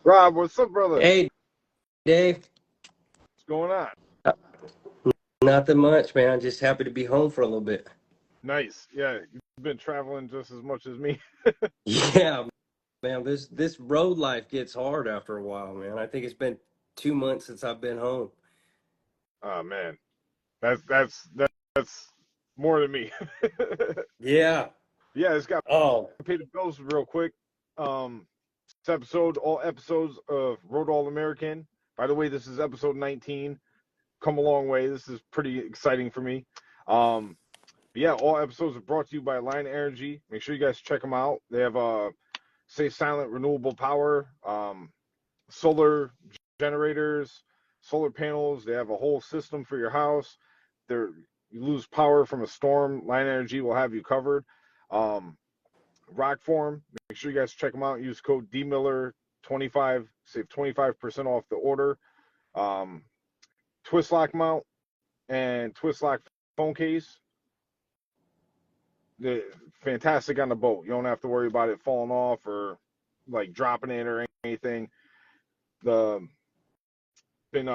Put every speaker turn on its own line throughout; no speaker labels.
Rob, what's up, brother?
Hey, Dave.
What's going on?
Uh, Nothing much, man. Just happy to be home for a little bit.
Nice. Yeah, you've been traveling just as much as me.
Yeah, man. This road life gets hard after a while, man. I think it's been 2 months since I've been home.
Oh man, that's more than me.
Yeah.
Yeah, it's got
Oh,
to pay the bills real quick. This episode, all episodes of Road All American. By the way, this is episode 19. Come a long way. This is pretty exciting for me. Um, yeah, all episodes are brought to you by Line Energy. Make sure you guys check them out. They have Say Silent Renewable Power. Solar generators, solar panels. They have a whole system for your house. They're, you lose power from a storm, Line Energy will have you covered. Um, ROKFORM, make sure you guys check them out. Use code DMiller25, save 25% off the order. Um, Twist lock mount and twist lock phone case. They're fantastic on the boat. You don't have to worry about it falling off or like dropping it or anything. The been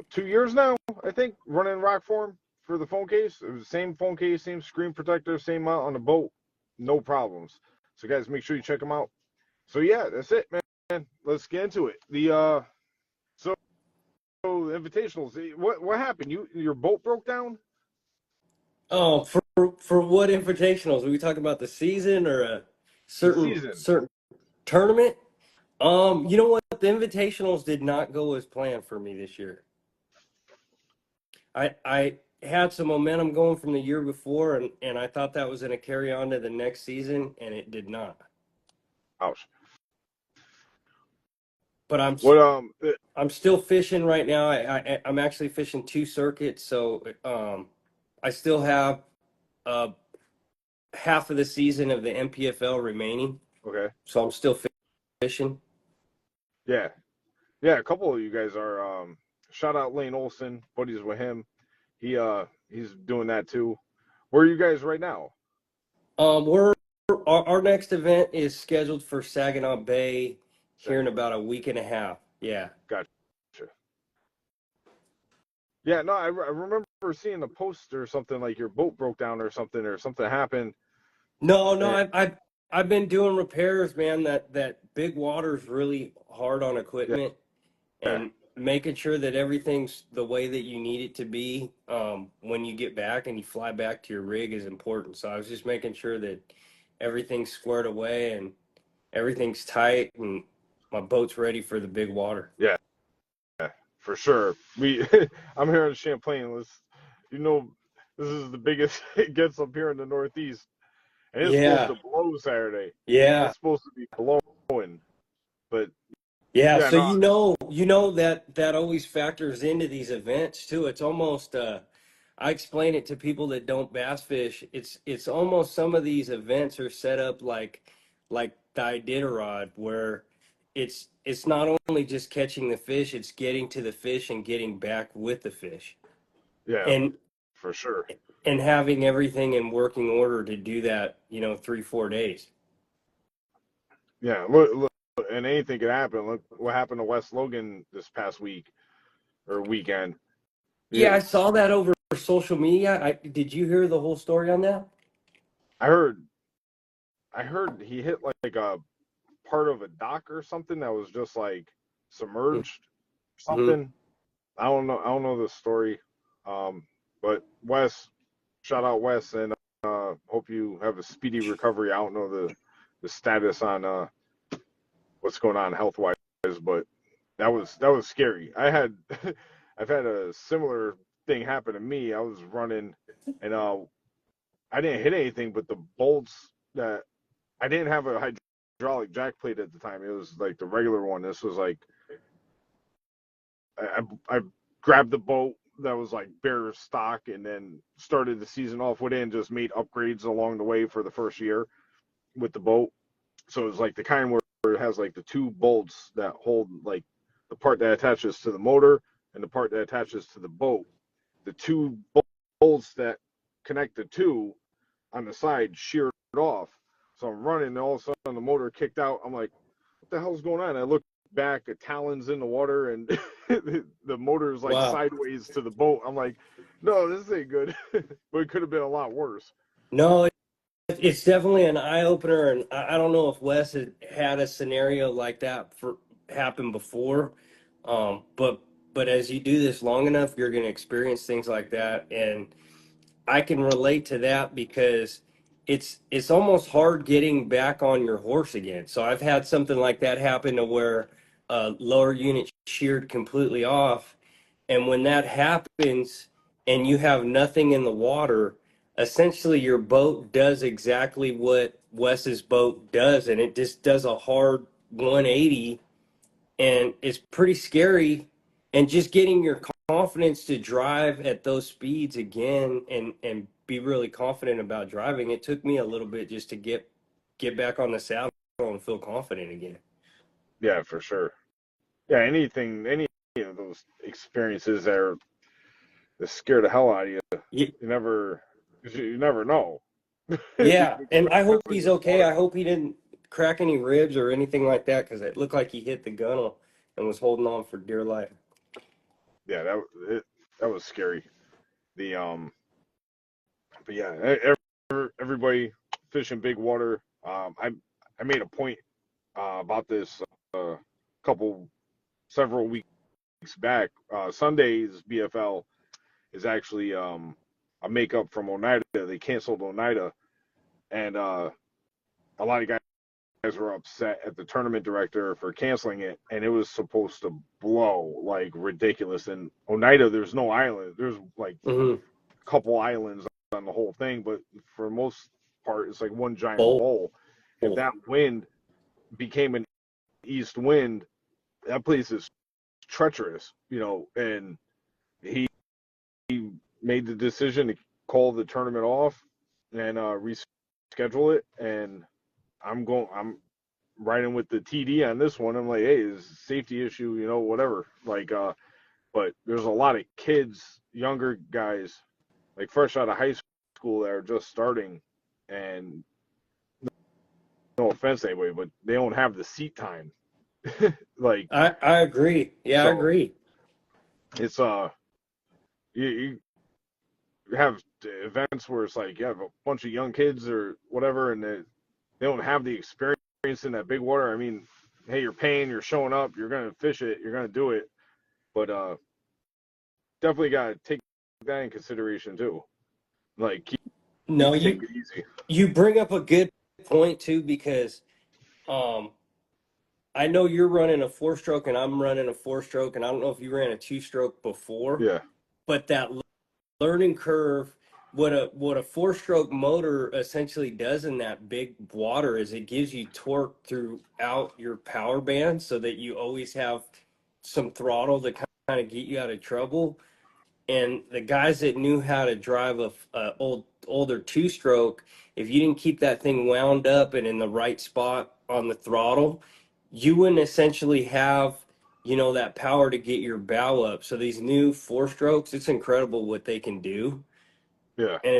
2 years now, I think, running ROKFORM for the phone case. It was the same phone case, same screen protector, same mount on the boat, no problems. So guys, make sure you check them out. So yeah, that's it, man. Let's get into it. So the invitationals. What happened? Your boat broke down?
oh, for what invitationals? Are we talking about the season or a
The
certain
season.
certain tournament? You know what? The invitationals did not go as planned for me this year. I had some momentum going from the year before, and I thought that was going to carry on to the next season, and it did not.
Ouch.
But
What
I'm still fishing right now. I'm actually fishing two circuits, so I still have uh, half of the season of the MPFL remaining.
Okay.
So I'm still fishing.
Yeah. Yeah, a couple of you guys are shout out Lane Olson, buddies with him. He's doing that too. Where are you guys right now?
We're our next event is scheduled for Saginaw Bay here in
Second.
about a week and a half. Yeah.
Gotcha. Yeah, no, I remember seeing a post or something like your boat broke down or something happened.
No,
And,
I've been doing repairs, man. That big water's really hard on equipment,
yeah,
and making sure that everything's the way that you need it to be when you get back and you fly back to your rig is important. So I was just making sure that everything's squared away and everything's tight and my boat's ready for the big water.
yeah, for sure. I'm here in Champlain. You know, this is the biggest it gets up here in the Northeast, and it's supposed
Yeah,
to blow Saturday.
yeah,
It's supposed to be blowing, but
yeah.
yeah,
So
no,
you know that always factors into these events too. It's almost I explain it to people that don't bass fish. It's almost some of these events are set up like the Iditarod, where it's not only just catching the fish, it's getting to the fish and getting back with the fish,
yeah,
and
for sure.
and having everything in working order to do that. 3-4 days.
Yeah, look, and anything could happen. Look what happened to West Logan this past week or weekend.
Yeah,
Yeah,
I saw that over social media. Did you hear the whole story on that?
I heard he hit like a part of a dock or something that was just like submerged
Mm-hmm.
something. I don't know the story. But Wes, shout out Wes, and hope you have a speedy recovery. I don't know the status on what's going on health wise, but that was scary. I've had a similar thing happen to me. I was running and I didn't hit anything, but the bolts that I didn't have a hydraulic jack plate at the time. It was like the regular one. This was like I grabbed the boat that was like bare stock and then started the season off with it and just made upgrades along the way for the first year with the boat. So it was like the kind where it has like the two bolts that hold like the part that attaches to the motor and the part that attaches to the boat. The two bolts that connect the two on the side sheared off. So I'm running and all of a sudden the motor kicked out. I'm like, what the hell's going on? I look back, a talon's in the water, and the motor is like
Wow.
sideways to the boat. I'm like, no, this ain't good. But it could have been a lot worse.
No, it's definitely an eye opener, and I don't know if Wes had a scenario like that for happen before, but as you do this long enough, you're going to experience things like that, and I can relate to that because it's almost hard getting back on your horse again. So I've had something like that happen to where lower unit sheared completely off, and when that happens and you have nothing in the water, essentially your boat does exactly what Wes's boat does, and it just does a hard 180, and it's pretty scary. And just getting your confidence to drive at those speeds again and be really confident about driving, it took me a little bit just to get back on the saddle and feel confident again.
Yeah, for sure. Yeah, any of those experiences that scare the hell out of you.
Ye-
You never know. You
Yeah,
could
and I
drive
hope
in
he's
this
okay.
water.
I hope he didn't crack any ribs or anything like that because it looked like he hit the gunnel and was holding on for dear life.
Yeah, that was scary. The but yeah, everybody fishing big water. I made a point about this couple several weeks back. Sunday's BFL is actually a makeup from Oneida. They canceled Oneida, and a lot of guys were upset at the tournament director for canceling it, and it was supposed to blow like ridiculous. And Oneida, there's no island. There's like
Mm-hmm.
a couple islands on the whole thing, but for the most part, it's like one giant
Bold.
bowl. If that wind became an east wind, that place is treacherous, and he made the decision to call the tournament off and reschedule it. And I'm riding with the TD on this one. I'm like, hey, it's a safety issue, whatever. Like, but there's a lot of kids, younger guys, like fresh out of high school that are just starting, and no offense anyway, but they don't have the seat time. Like,
I agree. Yeah, I
so
agree.
it's you have events where it's like you have a bunch of young kids or whatever, and they don't have the experience in that big water. I mean, hey, you're paying, you're showing up, you're gonna fish it, you're gonna do it, but definitely gotta take that in consideration too. Like,
No,
take it easy.
you bring up a good point too because um I know you're running a four stroke and I'm running a four stroke, and I don't know if you ran a two stroke before,
Yeah,
but that learning curve, what a four stroke motor essentially does in that big water is it gives you torque throughout your power band so that you always have some throttle to kind of get you out of trouble. And the guys that knew how to drive a older two stroke, if you didn't keep that thing wound up and in the right spot on the throttle, you wouldn't essentially have that power to get your bow up. So these new four strokes, it's incredible what they can do,
yeah,
and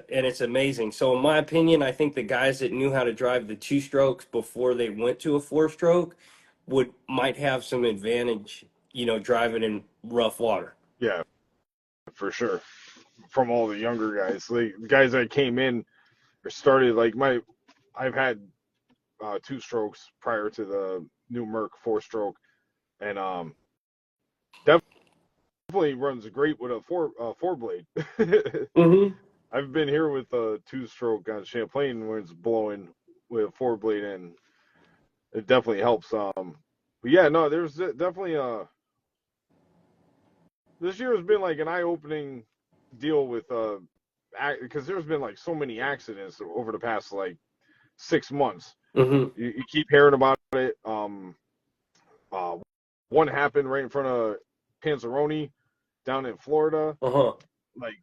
it's amazing. So in my opinion, I think the guys that knew how to drive the two strokes before they went to a four stroke might have some advantage, driving in rough water.
yeah, for sure. From all the younger guys, like the guys that came in or started, like I've had two strokes prior to the new Merc four stroke, and definitely runs great with a four blade.
Mm-hmm.
I've been here with a two stroke on Champlain when it's blowing with a four blade, and it definitely helps. But yeah, no, there's definitely this year has been like an eye opening deal with because there's been like so many accidents over the past like 6 months.
Mm-hmm.
You keep hearing about it. Uh, one happened right in front of Panzeroni down in Florida.
Uh-huh.
Like,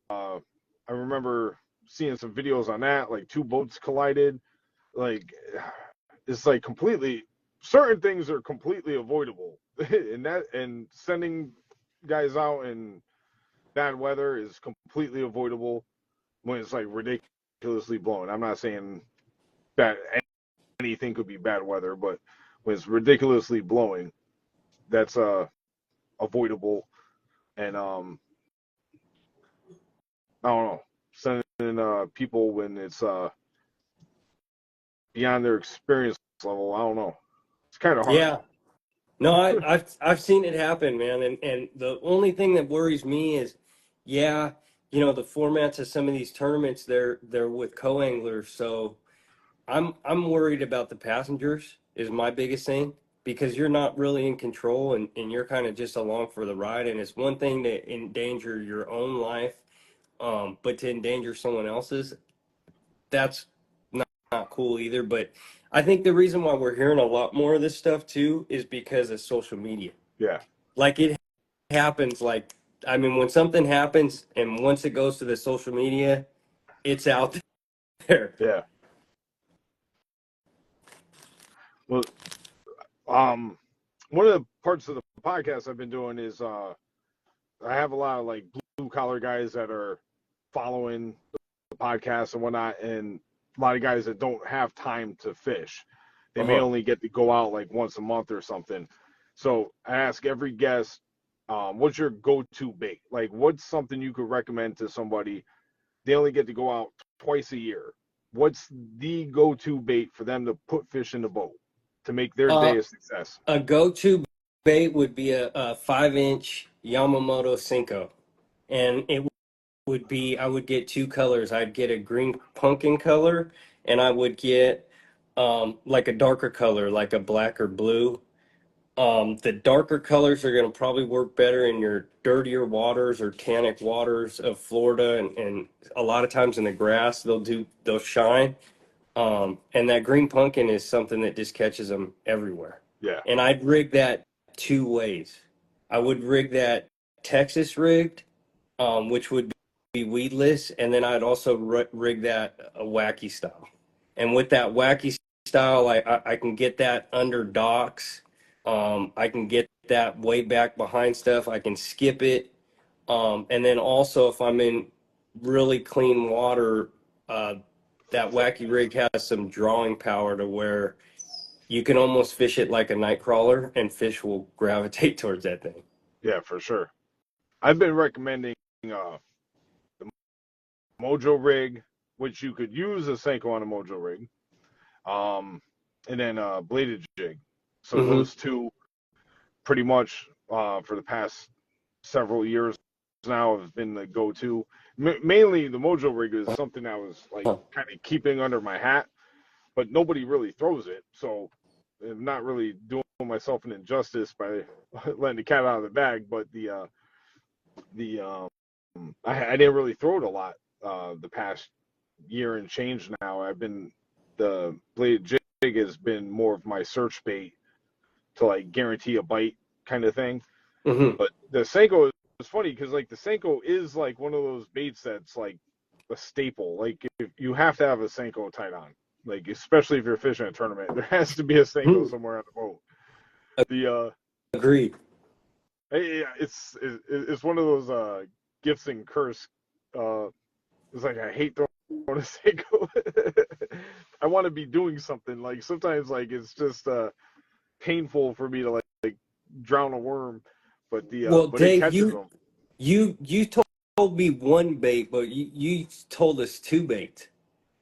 I remember seeing some videos on that. Like, two boats collided. Like, it's like completely. Certain things are completely avoidable, and sending guys out in bad weather is completely avoidable when it's like ridiculously blowing. I'm not saying that anything could be bad weather, but when it's ridiculously blowing, that's avoidable. And I don't know, sending people when it's beyond their experience level. I don't know. It's kind of hard.
Yeah. No, I've seen it happen, man. And the only thing that worries me is, yeah, the formats of some of these tournaments, they're with co-anglers. So I'm worried about the passengers is my biggest thing, because you're not really in control, and you're kind of just along for the ride. And it's one thing to endanger your own life, but to endanger someone else's, that's not cool either. But I think the reason why we're hearing a lot more of this stuff too is because of social media.
Yeah.
Like, it happens, like, I mean, when something happens and once it goes to the social media, it's out there.
Yeah. Well, one of the parts of the podcast I've been doing is I have a lot of like blue collar guys that are following the podcast and whatnot, and a lot of guys that don't have time to fish. They may only get to go out like once a month or something. So I ask every guest, what's your go-to bait? Like, what's something you could recommend to somebody? They only get to go out twice a year. What's the go-to bait for them to put fish in the boat to make their day a success?
A go-to bait would be a 5-inch Yamamoto Senko. And it would be, I would get two colors. I'd get a green pumpkin color, and I would get like a darker color, like a black or blue. The darker colors are going to probably work better in your dirtier waters or tannic waters of Florida, and a lot of times in the grass they'll shine. And that green pumpkin is something that just catches them everywhere.
Yeah.
And I'd rig that two ways. I would rig that Texas rigged, which would be weedless, and then I'd also rig that a wacky style. And with that wacky style, I can get that under docks. I can get that way back behind stuff. I can skip it. And then also, if I'm in really clean water, that wacky rig has some drawing power to where you can almost fish it like a night crawler, and fish will gravitate towards that thing.
Yeah, for sure. I've been recommending the Mojo rig, which you could use a Senko on a Mojo rig, and then bladed jig. So those two, pretty much for the past several years now, have been the go-to. Mainly the Mojo rig is something I was like kind of keeping under my hat, but nobody really throws it, so I'm not really doing myself an injustice by letting the cat out of the bag. But I didn't really throw it a lot the past year and change. Now the bladed jig has been more of my search bait to like guarantee a bite kind of thing. But the Senko is funny because like the Senko is like one of those baits that's like a staple. Like, if you have to have a Senko tied on, like especially if you're fishing a tournament, there has to be a Senko somewhere on the boat.
Agreed.
It's one of those gifts and curse. It's like I hate throwing a Senko. I want to be doing something. Like sometimes, like it's just painful for me to like drown a worm, but but
Dave,
it catches them.
you told me one bait, but you told us two baits.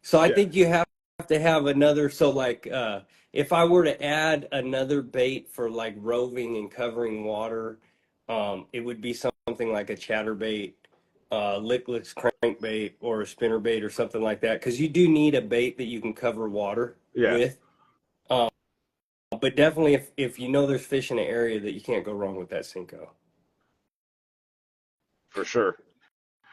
So I think you have to have another. So like, if I were to add another bait for like roving and covering water, it would be something like a chatterbait, lickless crankbait, or a spinnerbait or something like that. Because you do need a bait that you can cover water with. But definitely, if you know there's fish in an area, that you can't go wrong with that Senko.
For sure.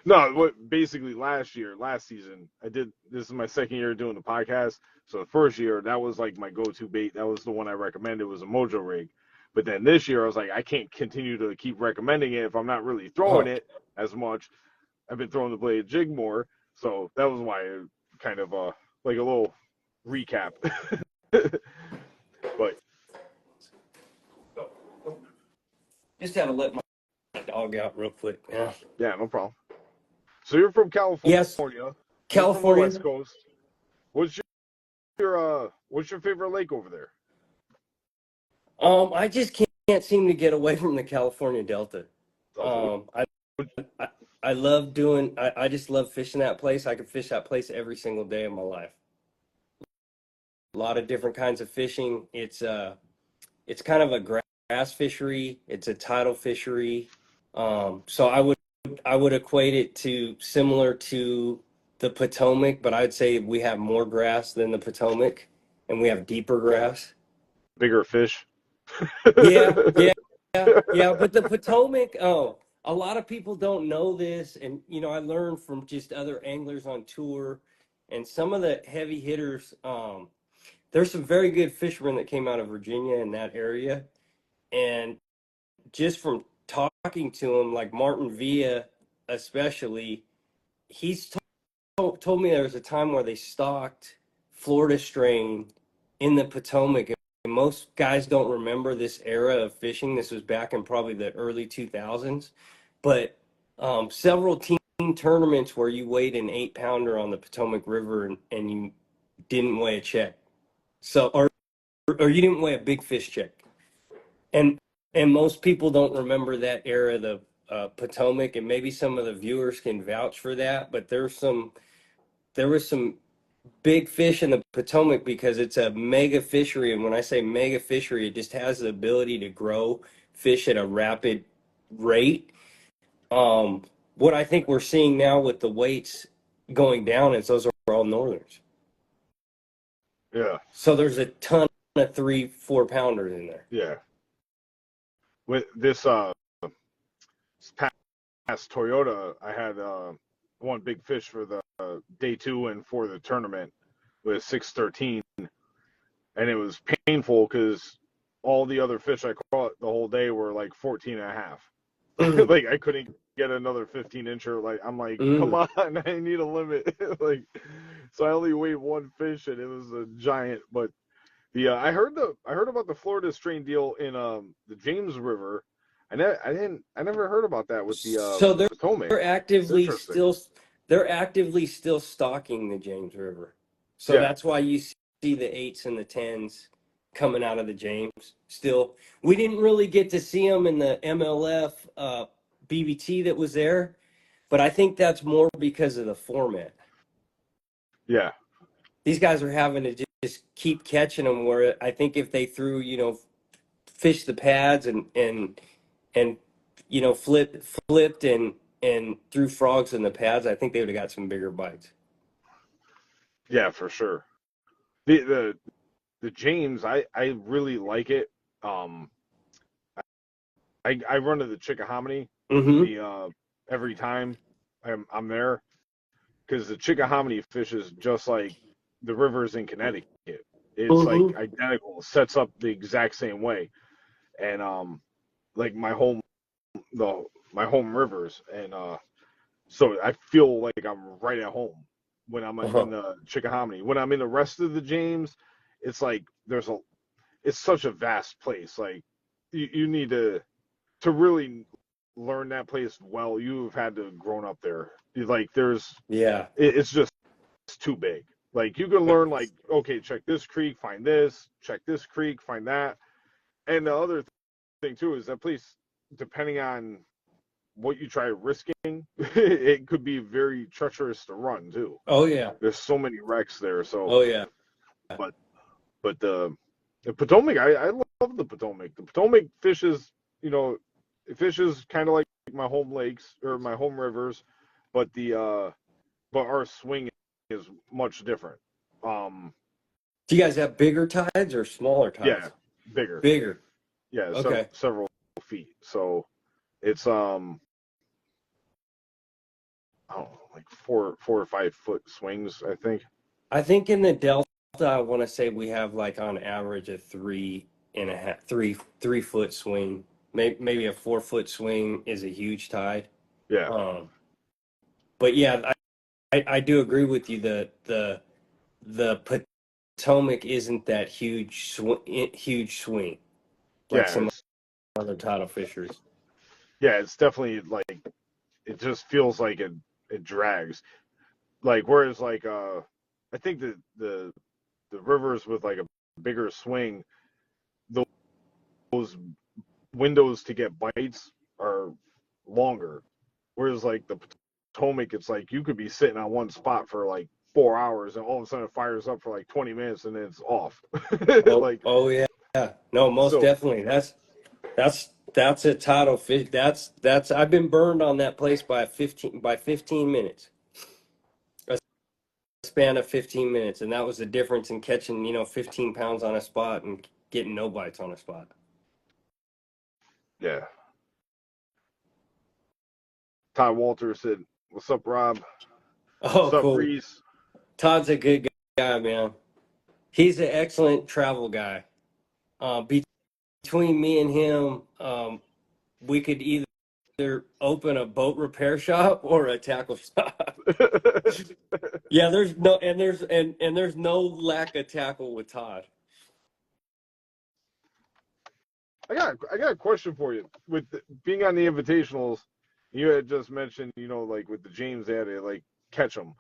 No, what basically last season, this is my second year doing the podcast. So the first year, that was like my go-to bait. That was the one I recommended, was a Mojo rig. But then this year, I was like, I can't continue to keep recommending it if I'm not really throwing it as much. I've been throwing the bladed jig more. So that was why I kind of like a little recap. But
Just had to let my dog out real quick.
Yeah, no problem. So you're from California.
Yes,
You're from the
California.
West Coast. What's what's your favorite lake over there?
I just can't seem to get away from the California Delta.
Okay.
I I love doing. I just love fishing that place. I could fish that place every single day of my life. A lot of different kinds of fishing. It's kind of a grass fishery. It's a tidal fishery. So I would equate it to similar to the Potomac, but I'd say we have more grass than the Potomac, and we have deeper grass.
Bigger fish.
Yeah, yeah, yeah. But the Potomac, oh, a lot of people don't know this, and I learned from just other anglers on tour, and some of the heavy hitters. There's some very good fishermen that came out of Virginia in that area, and just from talking to him, like Martin Villa, especially, he's told me there was a time where they stocked Florida strain in the Potomac. And most guys don't remember this era of fishing. This was back in probably the early 2000s. But several team tournaments where you weighed an 8-pounder on the Potomac River and you didn't weigh a check. So, or you didn't weigh a big fish check. And most people don't remember that era, the Potomac, and maybe some of the viewers can vouch for that. But there was some big fish in the Potomac because it's a mega fishery. And when I say mega fishery, it just has the ability to grow fish at a rapid rate. What I think we're seeing now with the weights going down is those are all northerns.
Yeah.
So there's a ton of 3-4 pounders in there.
Yeah. With this past Toyota, I had one big fish for the day 2 and for the tournament with 613, and it was painful because all the other fish I caught the whole day were like 14 and a half. Like I couldn't get another 15-incher. Like I'm like, come on, I need a limit. Like, so I only weighed one fish, and it was a giant. But the I heard about the Florida strain deal in the James River. I never heard about that with
So
the Potomac. It's interesting.
they're actively still stocking the James River. So
Yeah,
that's why you see the 8s and the 10s coming out of the James still. We didn't really get to see them in the MLF BBT that was there, but I think that's more because of the format.
yeah,
These guys are having to just keep catching them, where I think if they threw, fish the pads and flipped and threw frogs in the pads, I think they would have got some bigger bites.
yeah, for sure. The James, I really like it. Um, I run to the Chickahominy
Mm-hmm.
the every time I'm there because the Chickahominy fishes just like the rivers in Connecticut. It's like
Mm-hmm.
identical. Sets up the exact same way, and like my home rivers, and so I feel like I'm right at home when I'm
Uh-huh.
in the Chickahominy. When I'm in the rest of the James, it's like it's such a vast place. Like you need to really learn that place well. You've had to grown up there. Like
Yeah.
it's just too big. Like you can learn like, okay, check this creek, find this, check this creek, find that. And the other thing too is that place, depending on what you try risking, it could be very treacherous to run too.
Oh yeah.
There's so many wrecks there. So,
Oh yeah.
but the Potomac, I love the Potomac. The Potomac fishes, it fishes kind of like my home lakes or my home rivers, but but our swing is much different. Um,
Do you guys have bigger tides or smaller
yeah,
tides?
bigger.
Bigger.
Yeah,
Okay.
several feet. So it's I don't know, like 4 or 5 foot swings, I think.
I think in the Delta, I want to say we have like on average a 3.5, 3 foot swing. Maybe a 4 foot swing is a huge tide.
Yeah,
Um, but yeah, I do agree with you. The Potomac isn't that huge swing like
yeah,
some other tidal fisheries.
it's definitely like it just feels like it drags. Like whereas like I think the rivers with like a bigger swing, those windows to get bites are longer. Whereas like the Potomac, it's like you could be sitting on one spot for like 4 hours, and all of a sudden it fires up for like 20 minutes, and then it's off.
Oh,
Like
oh yeah, yeah. No, most
so,
definitely. That's a title fish. That's I've been burned on that place by 15 minutes. A span of 15 minutes, and that was the difference in catching 15 pounds on a spot and getting no bites on a spot.
yeah. Ty Walter said, "What's up, Rob? What's
Oh,
up,
cool.
Reese?"
Todd's a good guy, man. He's an excellent travel guy. Between me and him, we could either open a boat repair shop or a tackle shop. Yeah, there's no lack of tackle with Todd.
I got a question for you. With being on the invitationals, you had just mentioned, like with the James ad, like catch them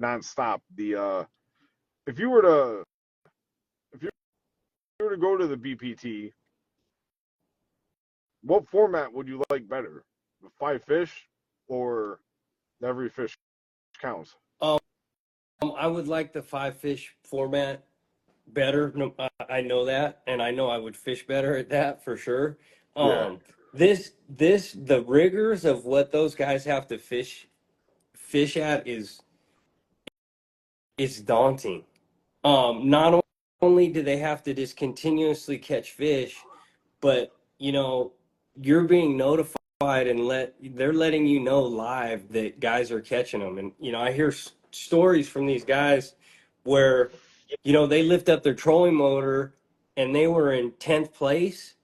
nonstop. If you were to if you were to go to the BPT, what format would you like better? The 5 fish or every fish counts?
Um, I would like the 5 fish format better. No, I know that, and I know I would fish better at that for sure.
Yeah,
The rigors of what those guys have to fish at is daunting. Not only do they have to just continuously catch fish, but you're being notified and they're letting you know live that guys are catching them. And I hear stories from these guys where they lift up their trolling motor and they were in 10th place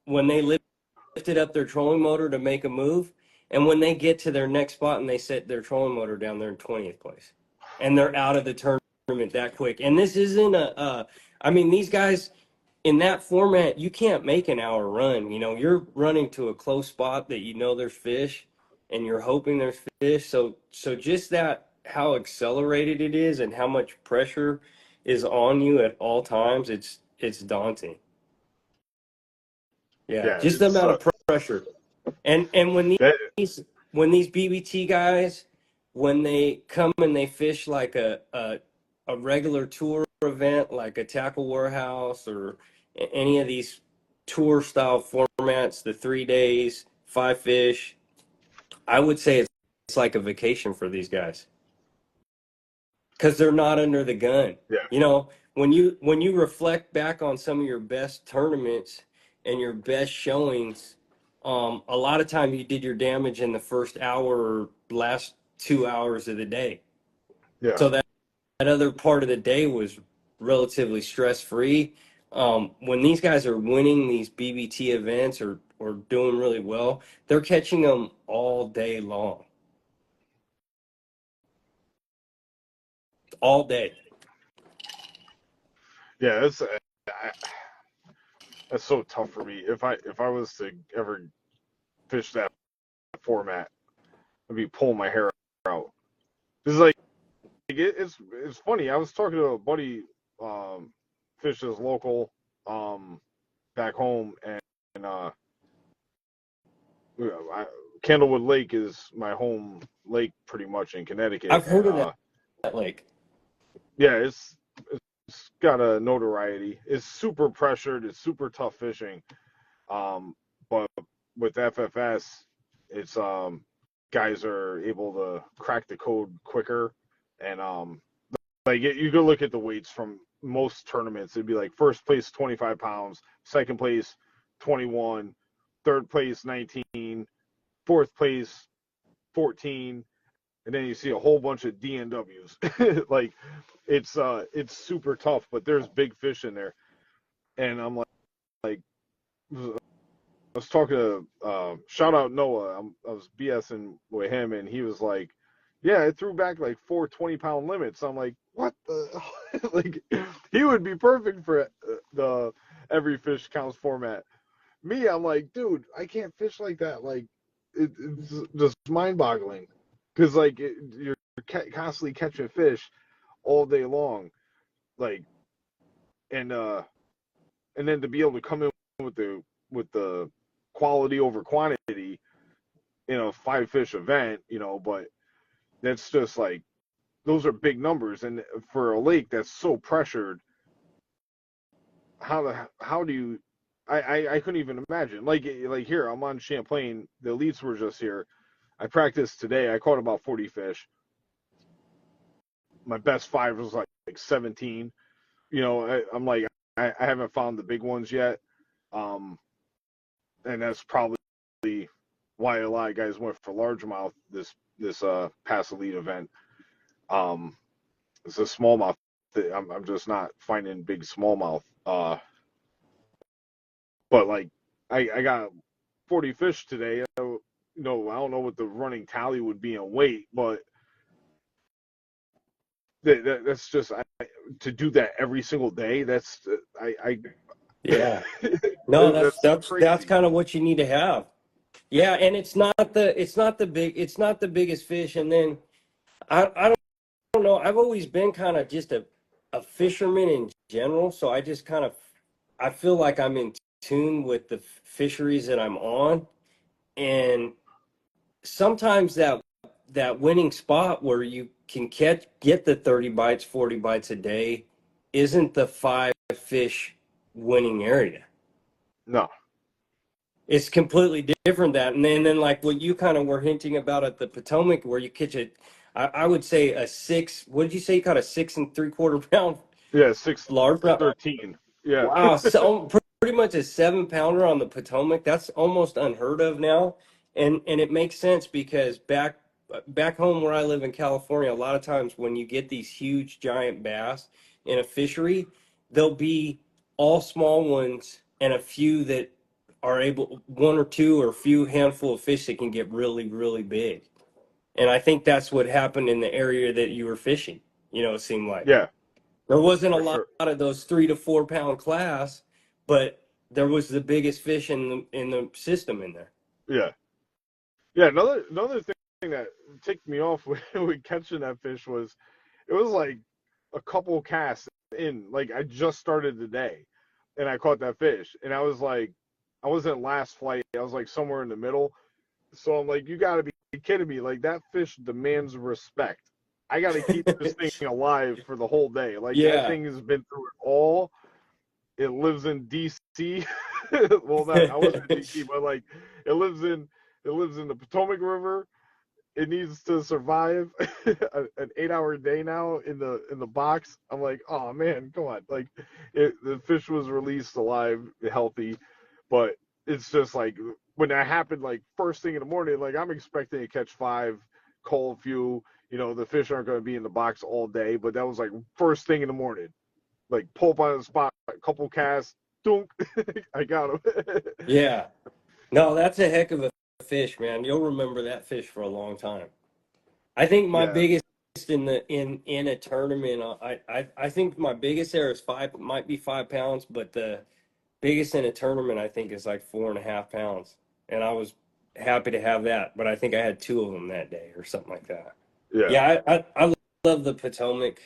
when they lifted up their trolling motor to make a move, and when they get to their next spot and they set their trolling motor down, they're in 20th place, and they're out of the tournament that quick. And this isn't I mean, these guys in that format, you can't make an hour run. You're running to a close spot that there's fish, and you're hoping there's fish. So just that, how accelerated it is and how much pressure is on you at all times, it's daunting. Yeah,
yeah.
just the
It's
amount of pressure. And
that.
when these BBT guys, when they come and they fish like a regular tour event, like a tackle warehouse or any of these tour style formats, the 3 days, 5 fish, I would say it's like a vacation for these guys because they're not under the gun.
Yeah,
When you reflect back on some of your best tournaments and your best showings, a lot of time you did your damage in the first hour or last 2 hours of the day.
yeah,
So that other part of the day was relatively stress free. When these guys are winning these BBT events or doing really well, they're catching them all day long, all day.
yeah. That's so tough for me. If I was to ever fish that format, I'd be pulling my hair out. This is like it's funny. I was talking to a buddy, fishes local, um, back home, and I, Candlewood Lake is my home lake, pretty much in Connecticut,
I've
and
heard of that lake.
yeah, it's got a notoriety. It's super pressured. It's super tough fishing. But with FFS, it's guys are able to crack the code quicker, and like you could look at the weights from most tournaments. It'd be like first place 25 pounds, second place 21, third place 19, fourth place 14, and then you see a whole bunch of DNWs. Like it's super tough, but there's big fish in there, and I'm like I was talking to shout out Noah. I was BSing with him, and he was like, "Yeah, it threw back like 4 20-pound limits." I'm like, "What the?" Like, he would be perfect for the every fish counts format. Me, I'm like, dude, I can't fish like that. Like, it's just mind-boggling, because like you're constantly catching fish all day long. Like, and then to be able to come in with the quality over quantity in a 5 fish event, but that's just like those are big numbers, and for a lake that's so pressured, how do you? I couldn't even imagine. Like here, I'm on Champlain. The elites were just here. I practiced today. I caught about 40 fish. My best 5 was like 17. I'm like I haven't found the big ones yet, and that's probably why a lot of guys went for largemouth this past elite event. It's a smallmouth. I'm just not finding big smallmouth. But like I got 40 fish today. I don't know what the running tally would be in weight, but that's just to do that every single day. That's
Yeah. No, that's
crazy.
kind of what you need to have. Yeah, and it's not the biggest fish. And then I don't know. I've always been kind of just a fisherman in general, so I just kind of I feel like I'm in tune with the fisheries that I'm on, and sometimes that winning spot where you can get the 30 bites, 40 bites a day isn't the 5 fish winning area.
No.
It's completely different that. And then like what you kind of were hinting about at the Potomac where you catch it, I would say a 6, what did you say? You caught a 6 3/4 pound
Yeah, six
large?
13. Yeah.
Wow, so pretty much a 7 pounder on the Potomac. That's almost unheard of now, and it makes sense because back home where I live in California, a lot of times when you get these huge giant bass in a fishery, there'll be all small ones and a few that are able, one or two or a few handful of fish that can get really really big. And I think that's what happened in the area that you were fishing. It seemed like.
Yeah,
There wasn't a
for
lot
sure.
of those 3 to 4 pound class, but there was the biggest fish in the system in there.
Yeah. Yeah, another thing that ticked me off with catching that fish was it was like a couple casts in. Like I just started the day and I caught that fish. And I was like, I wasn't last flight. I was like somewhere in the middle. So I'm like, you got to be kidding me. Like that fish demands respect. I got to keep this thing alive for the whole day. Like that
Yeah.
thing has been through it all. It lives in DC. Well, not I wasn't in DC, but like it lives in the Potomac River. It needs to survive an 8-hour day now in the box. I'm like, oh man, come on! Like, the fish was released alive, healthy, but it's just like when that happened, like first thing in the morning, like I'm expecting to catch 5, cull a few. The fish aren't going to be in the box all day, but that was like first thing in the morning. Like pull up on the spot, a couple casts, dunk, I got him.
Yeah. No, that's a heck of a fish, man. You'll remember that fish for a long time. I think my
Yeah,
biggest in a tournament, I think my biggest there is might be 5 pounds, but the biggest in a tournament I think is like 4.5 pounds, and I was happy to have that. But I think I had 2 of them that day or something like that.
yeah,
Yeah, I love the Potomac.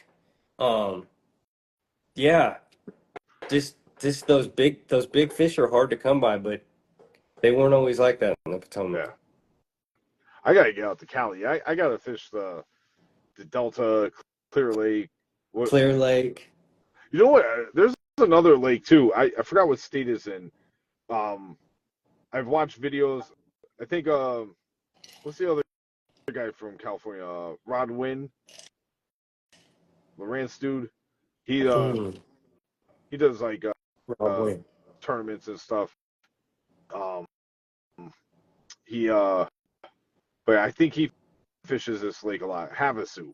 Um, yeah, just those big fish are hard to come by, but they weren't always like that in the Potomac.
yeah. I gotta get out to Cali. I gotta fish the Delta, Clear Lake. What
Clear Lake.
you know what? There's another lake too. I forgot what state it's in. Um, I've watched videos. I think what's the other guy from California? Rod Wynn, Lawrence dude. He
Hmm.
he does like
Rob Wayne.
tournaments and stuff. Um, he but I think he fishes this lake a lot. Havasu.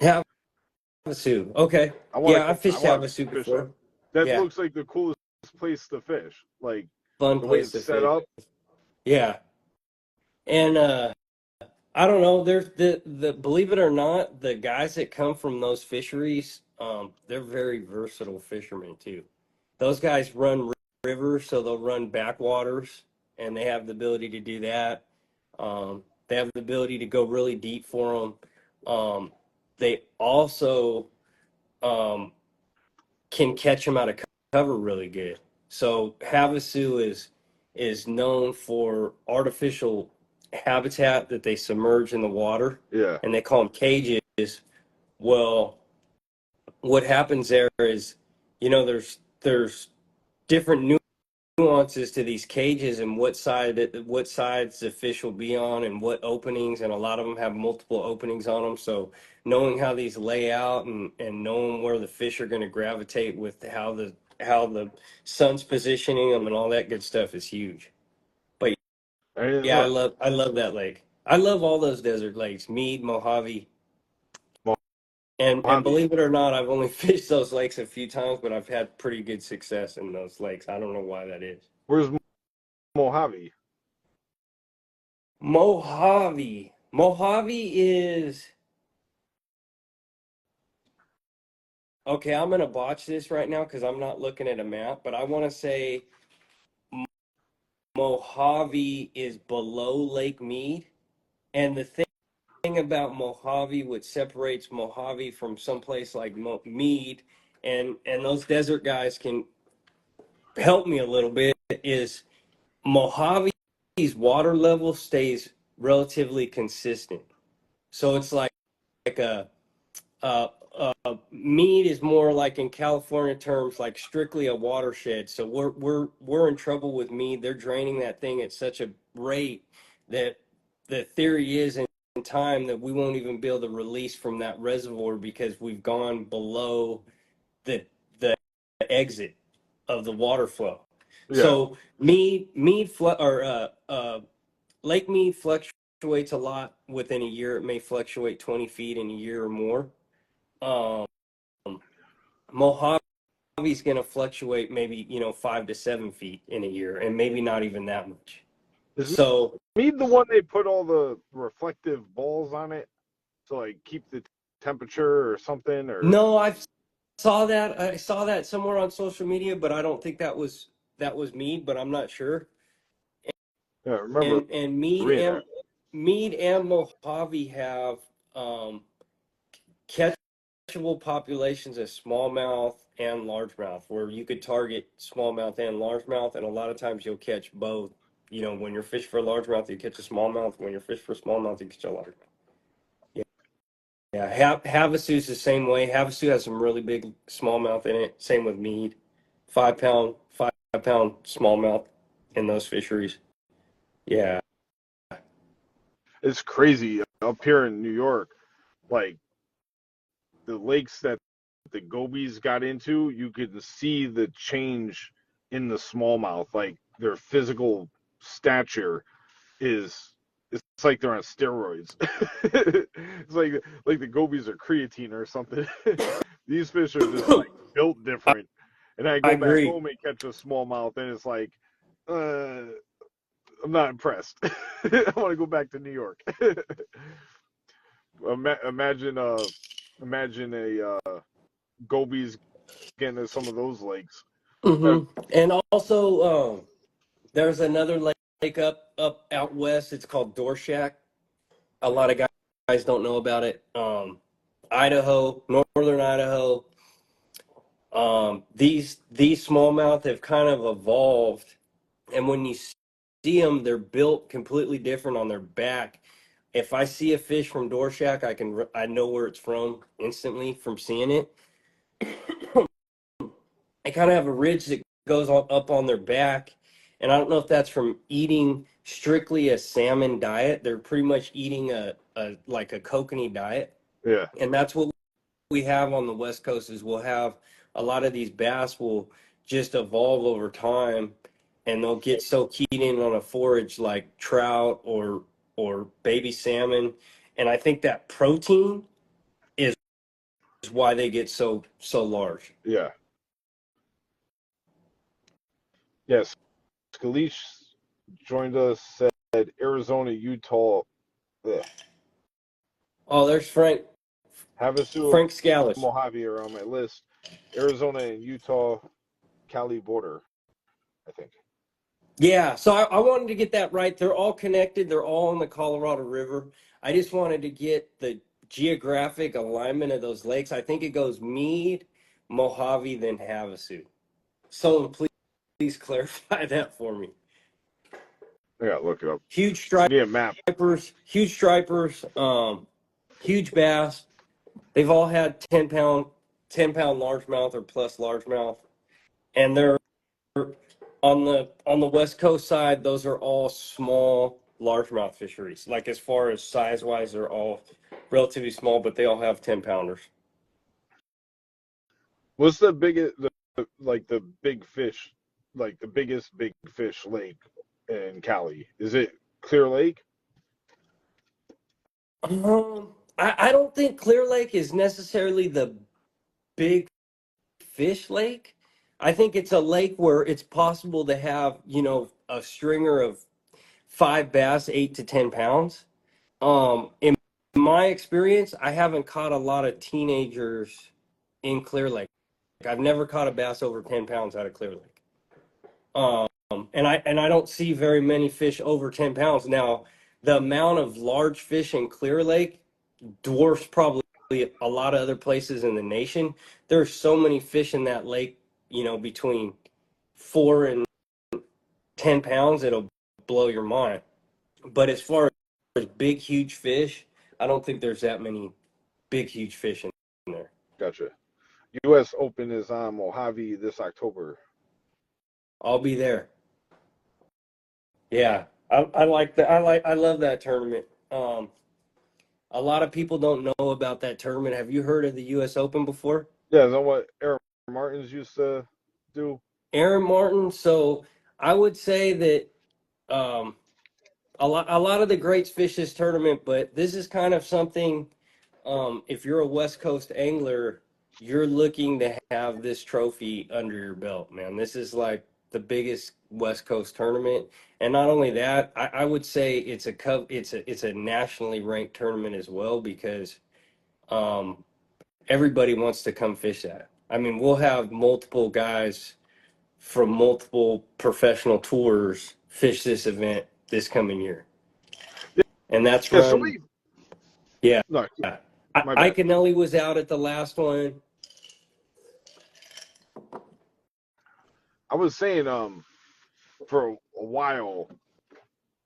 Havasu. Okay.
I want
Yeah, I
to I
fished
want
Havasu
to fish that.
before.
That
Yeah.
looks like the coolest place to fish. Like
Fun
the way
place
it's
to
set
fish.
up.
Yeah. And I don't know, there's the believe it or not, the guys that come from those fisheries, they're very versatile fishermen too. Those guys run rivers, so they'll run backwaters, and they have the ability to do that. They have the ability to go really deep for them. They also um, can catch them out of recover really good. So Havasu is known for artificial habitat that they submerge in the water,
Yeah.
and they call them cages. Well, what happens there is, there's different nuances to these cages and what sides the fish will be on and what openings, and a lot of them have multiple openings on them. So knowing how these lay out and knowing where the fish are going to gravitate with how the sun's positioning them and all that good stuff is huge. But
I didn't
yeah,
know.
I love that lake. I love all those desert lakes, Mead, Mojave. And
Mojave.
believe it or not, I've only fished those lakes a few times, but I've had pretty good success in those lakes. I don't know why that is.
Where's Mojave?
Mojave is okay. I'm gonna botch this right now because I'm not looking at a map, but I want to say Mojave is below Lake Mead. And the thing about Mojave, what separates Mojave from someplace like Mead, and those desert guys can help me a little bit, is Mojave's water level stays relatively consistent. So it's like uh, Mead is more like, in California terms, like strictly a watershed. So we're in trouble with Mead. They're draining that thing at such a rate that the theory is in time that we won't even be able to release from that reservoir because we've gone below the exit of the water flow.
Yeah.
So Lake Mead fluctuates a lot within a year. It may fluctuate 20 feet in a year or more. Um, Mojave's going to fluctuate maybe 5 to 7 feet in a year, and maybe not even that much.
Is
So
Mead the one they put all the reflective balls on it to like keep the temperature or something? Or
no, I saw that somewhere on social media, but I don't think that was Mead, but I'm not sure.
yeah, I remember
And Mead
reading
and
that.
Mead and Mojave have um, catchable populations of smallmouth and largemouth, where you could target smallmouth and largemouth, and a lot of times you'll catch both. When you're fishing for largemouth, you catch a smallmouth. When you're fishing for smallmouth, you catch a largemouth. Yeah, yeah. Havasu's the same way. Havasu has some really big smallmouth in it. Same with Mead, 5 pound smallmouth in those fisheries. Yeah.
It's crazy up here in New York. Like the lakes that the gobies got into, you could see the change in the smallmouth. Like their physical stature is, it's like they're on steroids. It's like the gobies are creatine or something. These fish are just like built
I,
different. And I
I
go back
agree.
home and catch a smallmouth, and it's like, uh, I'm not impressed. I want to go back to New York. Imagine imagine a gobies getting to some of those lakes. Uh,
And also, there's another lake up out west. It's called Dorshak. A lot of guys don't know about it. Idaho, northern Idaho. These smallmouth have kind of evolved, and when you see them, they're built completely different on their back. If I see a fish from Dorshak, I know where it's from instantly from seeing it. They kind of have a ridge that goes up on their back, and I don't know if that's from eating strictly a salmon diet. They're pretty much eating a like a kokanee diet,
yeah,
and that's what we have on the West Coast. Is we'll have a lot of these bass will just evolve over time, and they'll get so keyed in on a forage like trout or baby salmon, and I think that protein is why they get so large.
yeah, yes. Scalish joined us. Said Arizona, Utah. Ugh.
Oh, there's
Havasu,
Frank Scalish.
Mojave are on my list. Arizona and Utah, Cali border, I think.
Yeah, so I wanted to get that right. They're all connected. They're all on the Colorado River. I just wanted to get the geographic alignment of those lakes. I think it goes Mead, Mojave, then Havasu. someone please clarify that for me.
I gotta look it up.
Huge
I need a map.
huge stripers, huge bass. They've all had 10-pound largemouth or plus largemouth, and they're on the West Coast side. Those are all small largemouth fisheries. Like as far as size wise, they're all relatively small, but they all have 10-pounders.
What's the biggest, like the big fish, like the biggest big fish lake in Cali? Is it Clear Lake?
I don't think Clear Lake is necessarily the big fish lake. I think it's a lake where it's possible to have, a stringer of 5 bass, 8 to 10 pounds. In my experience, I haven't caught a lot of teenagers in Clear Lake. I've never caught a bass over 10 pounds out of Clear Lake. And I don't see very many fish over 10 pounds. Now, the amount of large fish in Clear Lake dwarfs probably a lot of other places in the nation. There's so many fish in that lake, between 4 and 10 pounds, it'll blow your mind. But as far as big, huge fish, I don't think there's that many big, huge fish in there.
Gotcha. U.S. Open is on Mojave this October.
I'll be there. Yeah, I like that. I love that tournament. A lot of people don't know about that tournament. Have you heard of the U.S. Open before?
Yeah, is that what Aaron Martins used to do?
Aaron Martin. So I would say that a lot of the greats fish this tournament, but this is kind of something. If you're a West Coast angler, you're looking to have this trophy under your belt, man. This is like the biggest West Coast tournament, and not only that, I would say it's a nationally ranked tournament as well because everybody wants to come fish that. I mean, we'll have multiple guys from multiple professional tours fish this event this coming year, and that's
Yeah,
run. Yeah,
no, my bad.
Ike Anelli was out at the last one.
I was saying, for a while,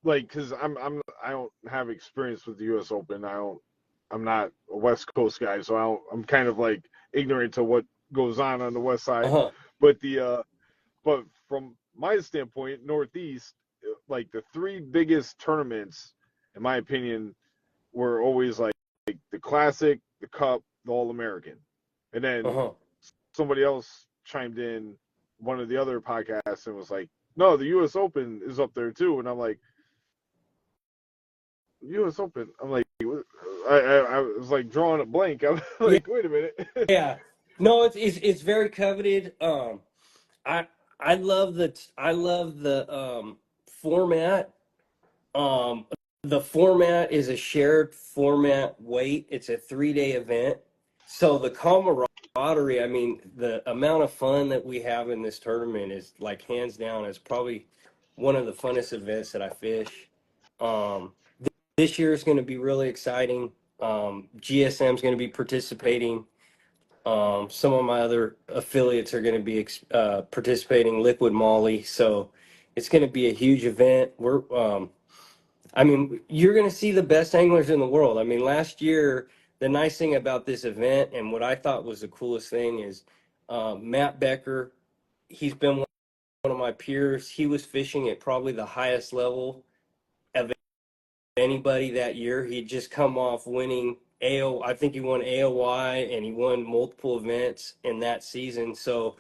like, cause I don't have experience with the U.S. Open. I'm not a West Coast guy, so I'm kind of like ignorant to what goes on the West side.
Uh-huh.
But but from my standpoint, Northeast, like the three biggest tournaments, in my opinion, were always like the Classic, the Cup, the All American, and then
Uh-huh.
somebody else chimed in one of the other podcasts and was like, "No, the U.S. Open is up there too," and I'm like, "U.S. Open?" I'm like, I was like drawing a blank. I'm
Yeah,
like, "Wait a minute."
yeah. No, it's very coveted. I I love the format. Um, the format is a shared format weight. It's a 3-day event. So the camaraderie, I mean, the amount of fun that we have in this tournament is like hands down, it's probably one of the funnest events that I fish. Um, this year is going to be really exciting. GSM is going to be participating. Some of my other affiliates are going to be participating, Liquid Molly. So it's going to be a huge event. I mean, you're going to see the best anglers in the world. I mean, last year, the nice thing about this event and what I thought was the coolest thing is Matt Becker. He's been one of my peers. He was fishing at probably the highest level of anybody that year. He'd just come off winning AO. I think he won AOY and he won multiple events in that season. So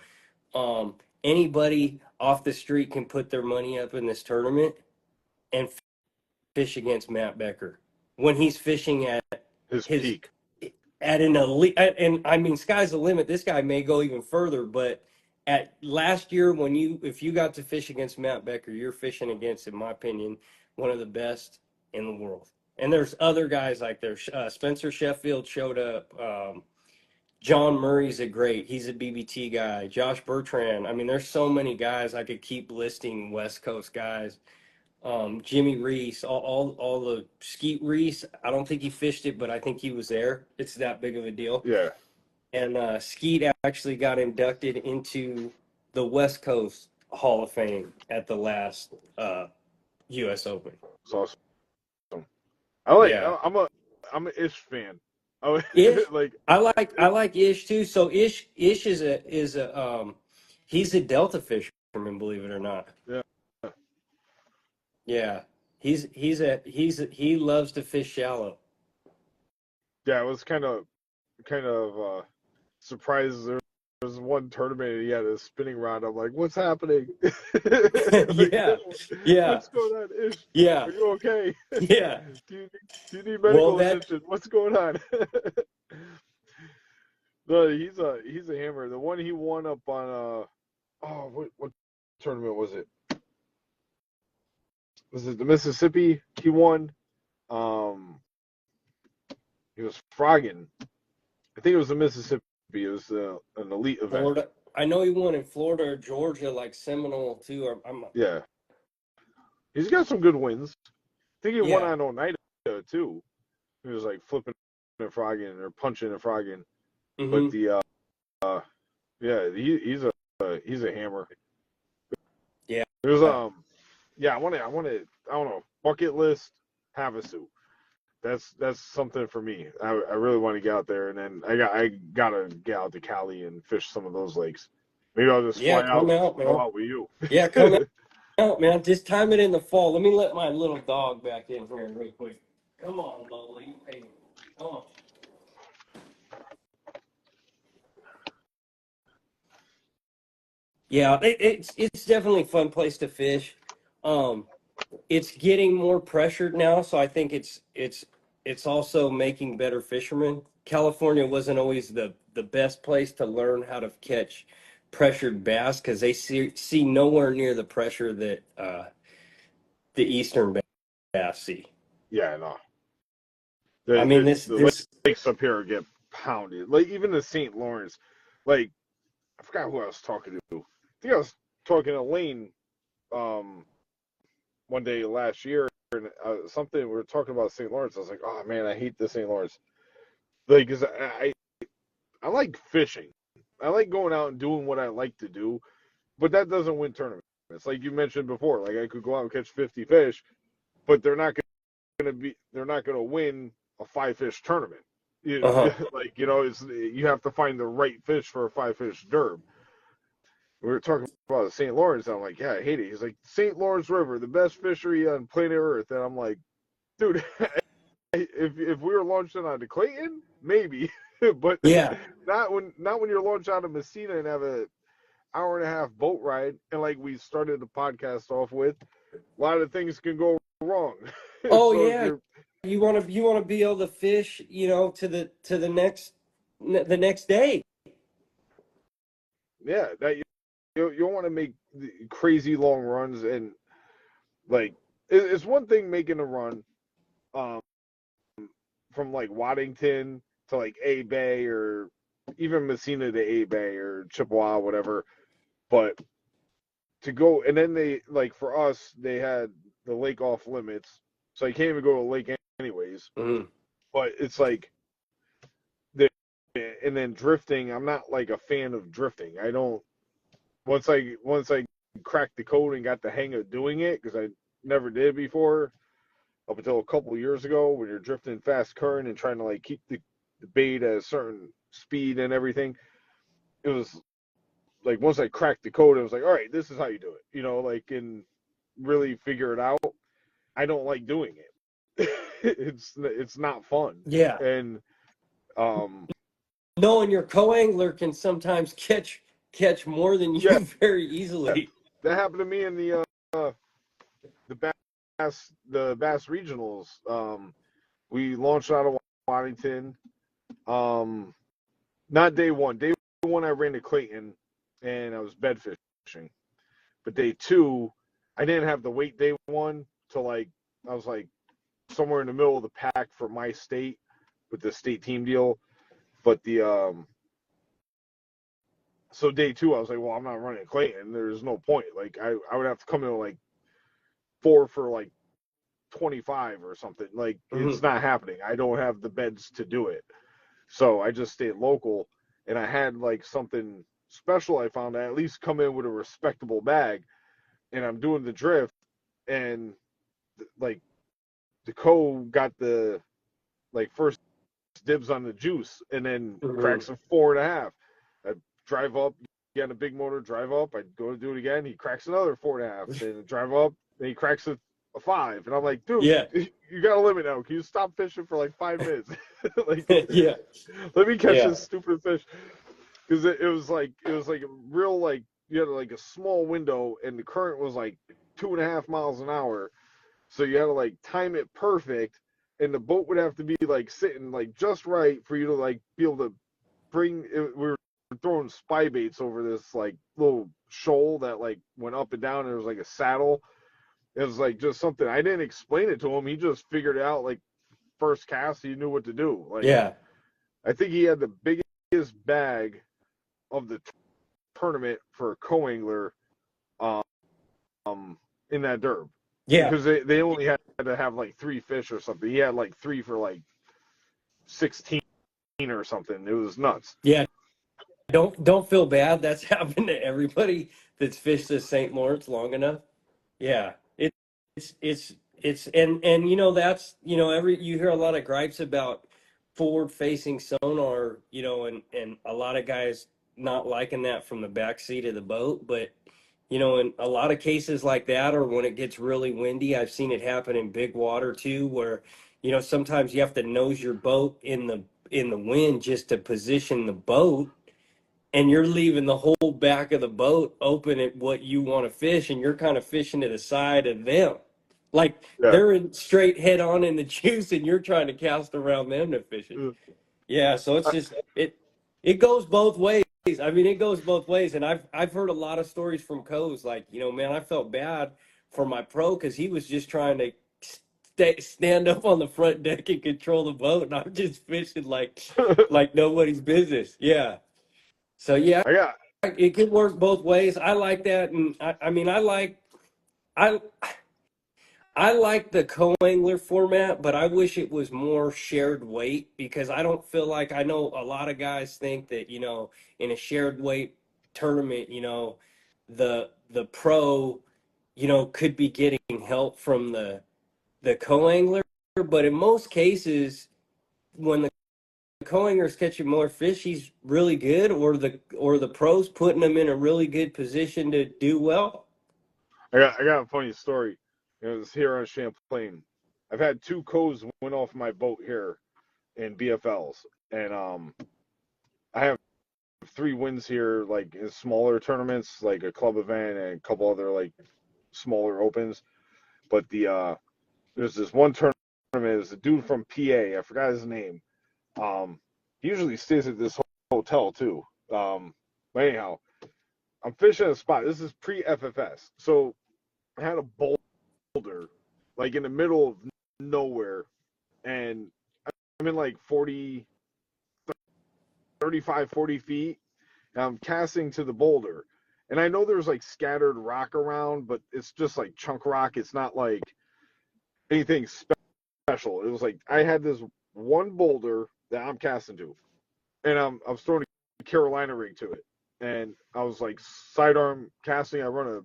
anybody off the street can put their money up in this tournament and fish against Matt Becker when he's fishing at
His
his
peak.
at an elite. And I mean, sky's the limit. This guy may go even further. But at last year, if you got to fish against Matt Becker, you're fishing against, in my opinion, one of the best in the world. And there's other guys like there's Spencer Sheffield showed up. John Murray's he's a BBT guy. Josh Bertrand. I mean, there's so many guys I could keep listing West Coast guys. Jimmy Reese, all the Skeet Reese. I don't think he fished it, but I think he was there. It's that big of a deal.
Yeah.
And Skeet actually got inducted into the West Coast Hall of Fame at the last U.S. Open.
It's awesome. I like.
Yeah,
I'm an Ish fan. I
Ish.
like.
I like Ish too. So Ish is a he's a Delta fisherman, believe it or not.
Yeah.
Yeah, he loves to fish shallow.
Yeah. I was kind of surprised there was one tournament he had a spinning rod. I'm like, what's happening? Like,
Yeah, yeah,
what's going on, Ish?
yeah,
Are you okay?
yeah.
Do you need
Well,
medical
that
attention? What's going on? No, he's a hammer. The one he won up on what tournament was it? Was it the Mississippi? He won. Um, he was frogging. I think it was the Mississippi. It was an elite event.
Florida. I know he won in Florida or Georgia, like Seminole too.
Yeah, he's got some good wins. I think he won
Yeah.
on Oneida too. He was like flipping and frogging or punching and frogging. But
Hmm.
yeah, he's a hammer.
Yeah.
There's yeah, I don't know, bucket list Havasu. That's something for me. I really want to get out there, and then I gotta get out to Cali and fish some of those lakes. Maybe I'll just
Yeah.
fly out
Come
and
out,
go
man.
out with you.
Yeah, come out, man. Just time it in the fall. Let me let my little dog back in here real quick. Come on, Loli. Hey, come on. Yeah, it's definitely a fun place to fish. Um, it's getting more pressured now, so I think it's also making better fishermen. California wasn't always the best place to learn how to catch pressured bass because they see nowhere near the pressure that the eastern bass see.
Yeah, no.
I mean
The
this.
lakes up here get pounded. Like even the St. Lawrence. Like I forgot who I was talking to. I think I was talking to Lane um one day last year, and something we were talking about St. Lawrence. I was like, oh man, I hate the St. Lawrence. Like, cause I like fishing. I like going out and doing what I like to do, but that doesn't win tournaments. Like you mentioned before, like I could go out and catch 50 fish, but they're not going to win a 5 fish tournament.
Uh-huh.
Like it's you have to find the right fish for a 5 fish derb. We were talking about St. Lawrence, and I'm like, yeah, I hate it. He's like, St. Lawrence River, the best fishery on planet Earth, and I'm like, dude, if we were launching out of Clayton, maybe, but
Yeah.
not when you're launched out of Messina and have a hour and a half boat ride, and like we started the podcast off with, a lot of things can go wrong.
Oh
So if
yeah.
you're
You want to be able to fish, to the next day.
yeah, that you don't want to make crazy long runs, and like it's one thing making a run um from like Waddington to like A Bay or even Messina to A Bay or Chippewa, whatever. But to go and then they like for us they had the lake off limits, so you can't even go to the lake anyways.
Mhm.
But it's like the and then drifting. I'm not like a fan of drifting. I don't once I cracked the code and got the hang of doing it because I never did before up until a couple of years ago when you're drifting fast current and trying to like keep the bait at a certain speed and everything. It was like once I cracked the code, I was like, all right, this is how you do it. Like and really figure it out. I don't like doing it. It's not fun.
Yeah.
And um
Knowing your co-angler can sometimes catch more than
yeah,
you very easily.
that happened to me in the bass regionals. We launched out of Waddington. Um Not day one. Day one I ran to Clayton and I was bed fishing. But day two, I didn't have the weight day one to like I was like somewhere in the middle of the pack for my state with the state team deal. But the so day two I was like, well, I'm not running Clayton. There's no point. Like I would have to come in like 4 for like 25 or something. Like
Hmm.
it's not happening. I don't have the beds to do it. So I just stayed local and I had like something special I found, I at least come in with a respectable bag, and I'm doing the drift, and like the co got the like first dibs on the juice, and then
Mhm.
cracks a 4.5. I drive up, get a big motor, drive up. I go to do it again. He cracks another 4.5. Then drive up, then he cracks a 5. And I'm like, dude,
Yeah.
you got a limit now. Can you stop fishing for like 5 minutes? Like,
Yeah.
let me catch
Yeah.
this stupid fish. Because it was like a real like you had like a small window, and the current was like 2.5 miles an hour, so you had to like time it perfect, and the boat would have to be like sitting like just right for you to like be able to bring it. We were throwing spy baits over this like little shoal that like went up and down, and there was like a saddle. It was like just something I didn't explain it to him. He just figured it out like first cast. He knew what to do. Like
Yeah.
I think he had the biggest bag of the tournament for a co-angler um, in that derb,
Yeah.
because they only had to have like 3 fish or something. He had like 3 for like 16 or something. It was nuts.
Yeah. Don't feel bad. That's happened to everybody that's fished the St. Lawrence long enough. Yeah. It's and that's every you hear a lot of gripes about forward facing sonar, and a lot of guys not liking that from the back seat of the boat, but in a lot of cases like that, or when it gets really windy, I've seen it happen in big water too, where sometimes you have to nose your boat in the wind just to position the boat, and you're leaving the whole back of the boat open at what you want to fish, and you're kind of fishing to the side of them. Like
Yeah.
they're in straight head on in the juice, and you're trying to cast around them to fish it. Yeah, so it's just it goes both ways. I mean, it goes both ways, and I've heard a lot of stories from co's like, man, I felt bad for my pro because he was just trying to stand up on the front deck and control the boat, and I'm just fishing like nobody's business. Yeah. So yeah,
I got
it could work both ways. I like that, and I mean, I I like the co-angler format, but I wish it was more shared weight because I don't feel like I know a lot of guys think that, in a shared weight tournament, the pro, could be getting help from the co-angler, but in most cases, when the co-angler's catching more fish, he's really good, or the pros putting him in a really good position to do well.
I got a funny story. It was here on Champlain. I've had 2 co's went off my boat here in BFLs, and I have 3 wins here, like in smaller tournaments, like a club event and a couple other like smaller opens. But there's this one tournament. It's a dude from PA. I forgot his name. He usually stays at this hotel too. But anyhow, I'm fishing a spot. This is pre FFS, so I had a boulder like in the middle of nowhere, and I'm in like 40, 35, 40 feet, and I'm casting to the boulder. And I know there's like scattered rock around, but it's just like chunk rock. It's not like anything special. It was like I had this one boulder that I'm casting to, and I was throwing a Carolina rig to it, and I was like sidearm casting. I run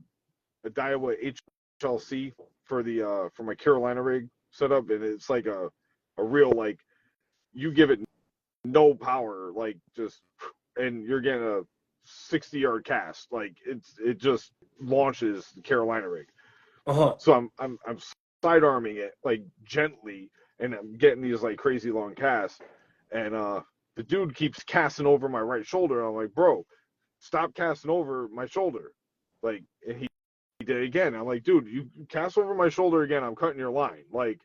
a Daiwa HLC for my Carolina rig setup, and it's like a real like you give it no power, like just, and you're getting a 60-yard cast, like it just launches the Carolina rig.
Uh-huh.
So I'm sidearming it like gently, and I'm getting these like crazy long casts, and the dude keeps casting over my right shoulder. And I'm like, bro, stop casting over my shoulder, like, and he did it again. I'm like, dude, you cast over my shoulder again, I'm cutting your line. Like,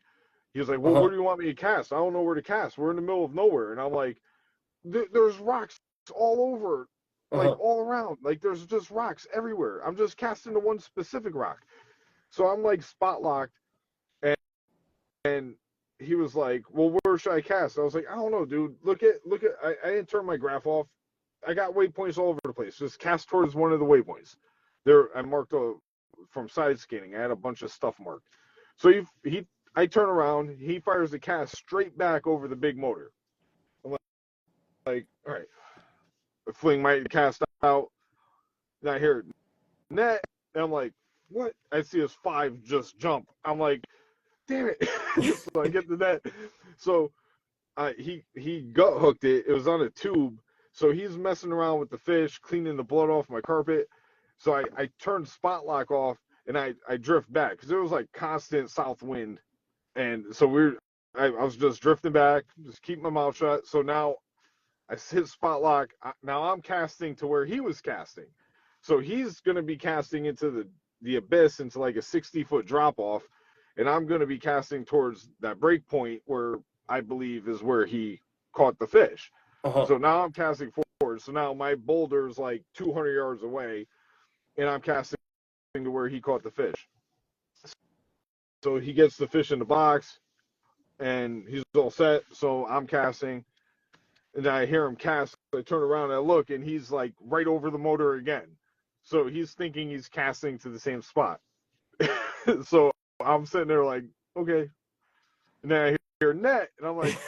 he was like, well,
Uh-huh.
where do you want me to cast? I don't know where to cast. We're in the middle of nowhere. And I'm like, there's rocks all over, like
Uh-huh.
all around. Like, there's just rocks everywhere. I'm just casting to one specific rock. So I'm like spot locked, and he was like, well, where should I cast? I was like, I don't know, dude. Look at. I didn't turn my graph off. I got waypoints all over the place. Just cast towards one of the waypoints. There, I marked from side scanning. I had a bunch of stuff marked. So I turn around. He fires the cast straight back over the big motor. I'm like, all right, I fling my cast out, and I hear net, and I'm like, what? I see his 5 just jump. I'm like, damn it. So I get the net. So he gut hooked it. It was on a tube. So he's messing around with the fish, cleaning the blood off my carpet. So I turned spot lock off and I drift back because it was like constant south wind. And so I was just drifting back, just keep my mouth shut. So now I hit spot lock. Now I'm casting to where he was casting. So he's going to be casting into the abyss, into like a 60-foot drop off. And I'm going to be casting towards that break point where I believe is where he caught the fish.
Uh-huh.
So now I'm casting forward. So now my boulder is like 200 yards away, and I'm casting to where he caught the fish. So he gets the fish in the box, and he's all set. So I'm casting, and I hear him cast. I turn around and I look, and he's like right over the motor again. So he's thinking he's casting to the same spot. So I'm sitting there like, okay. And then I hear net, and I'm like,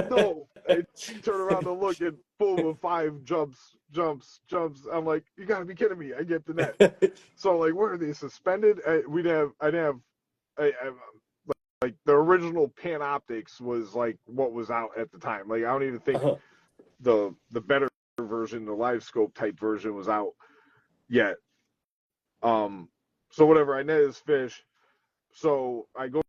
no. I turn around to look, and boom, a 5 jumps. I'm like, you gotta be kidding me. I get the net. So I'm like, where are they suspended? I didn't have like the original Panoptics was like what was out at the time. Like I don't even think the better version, the live scope type version was out yet. So whatever, I net his fish. So I go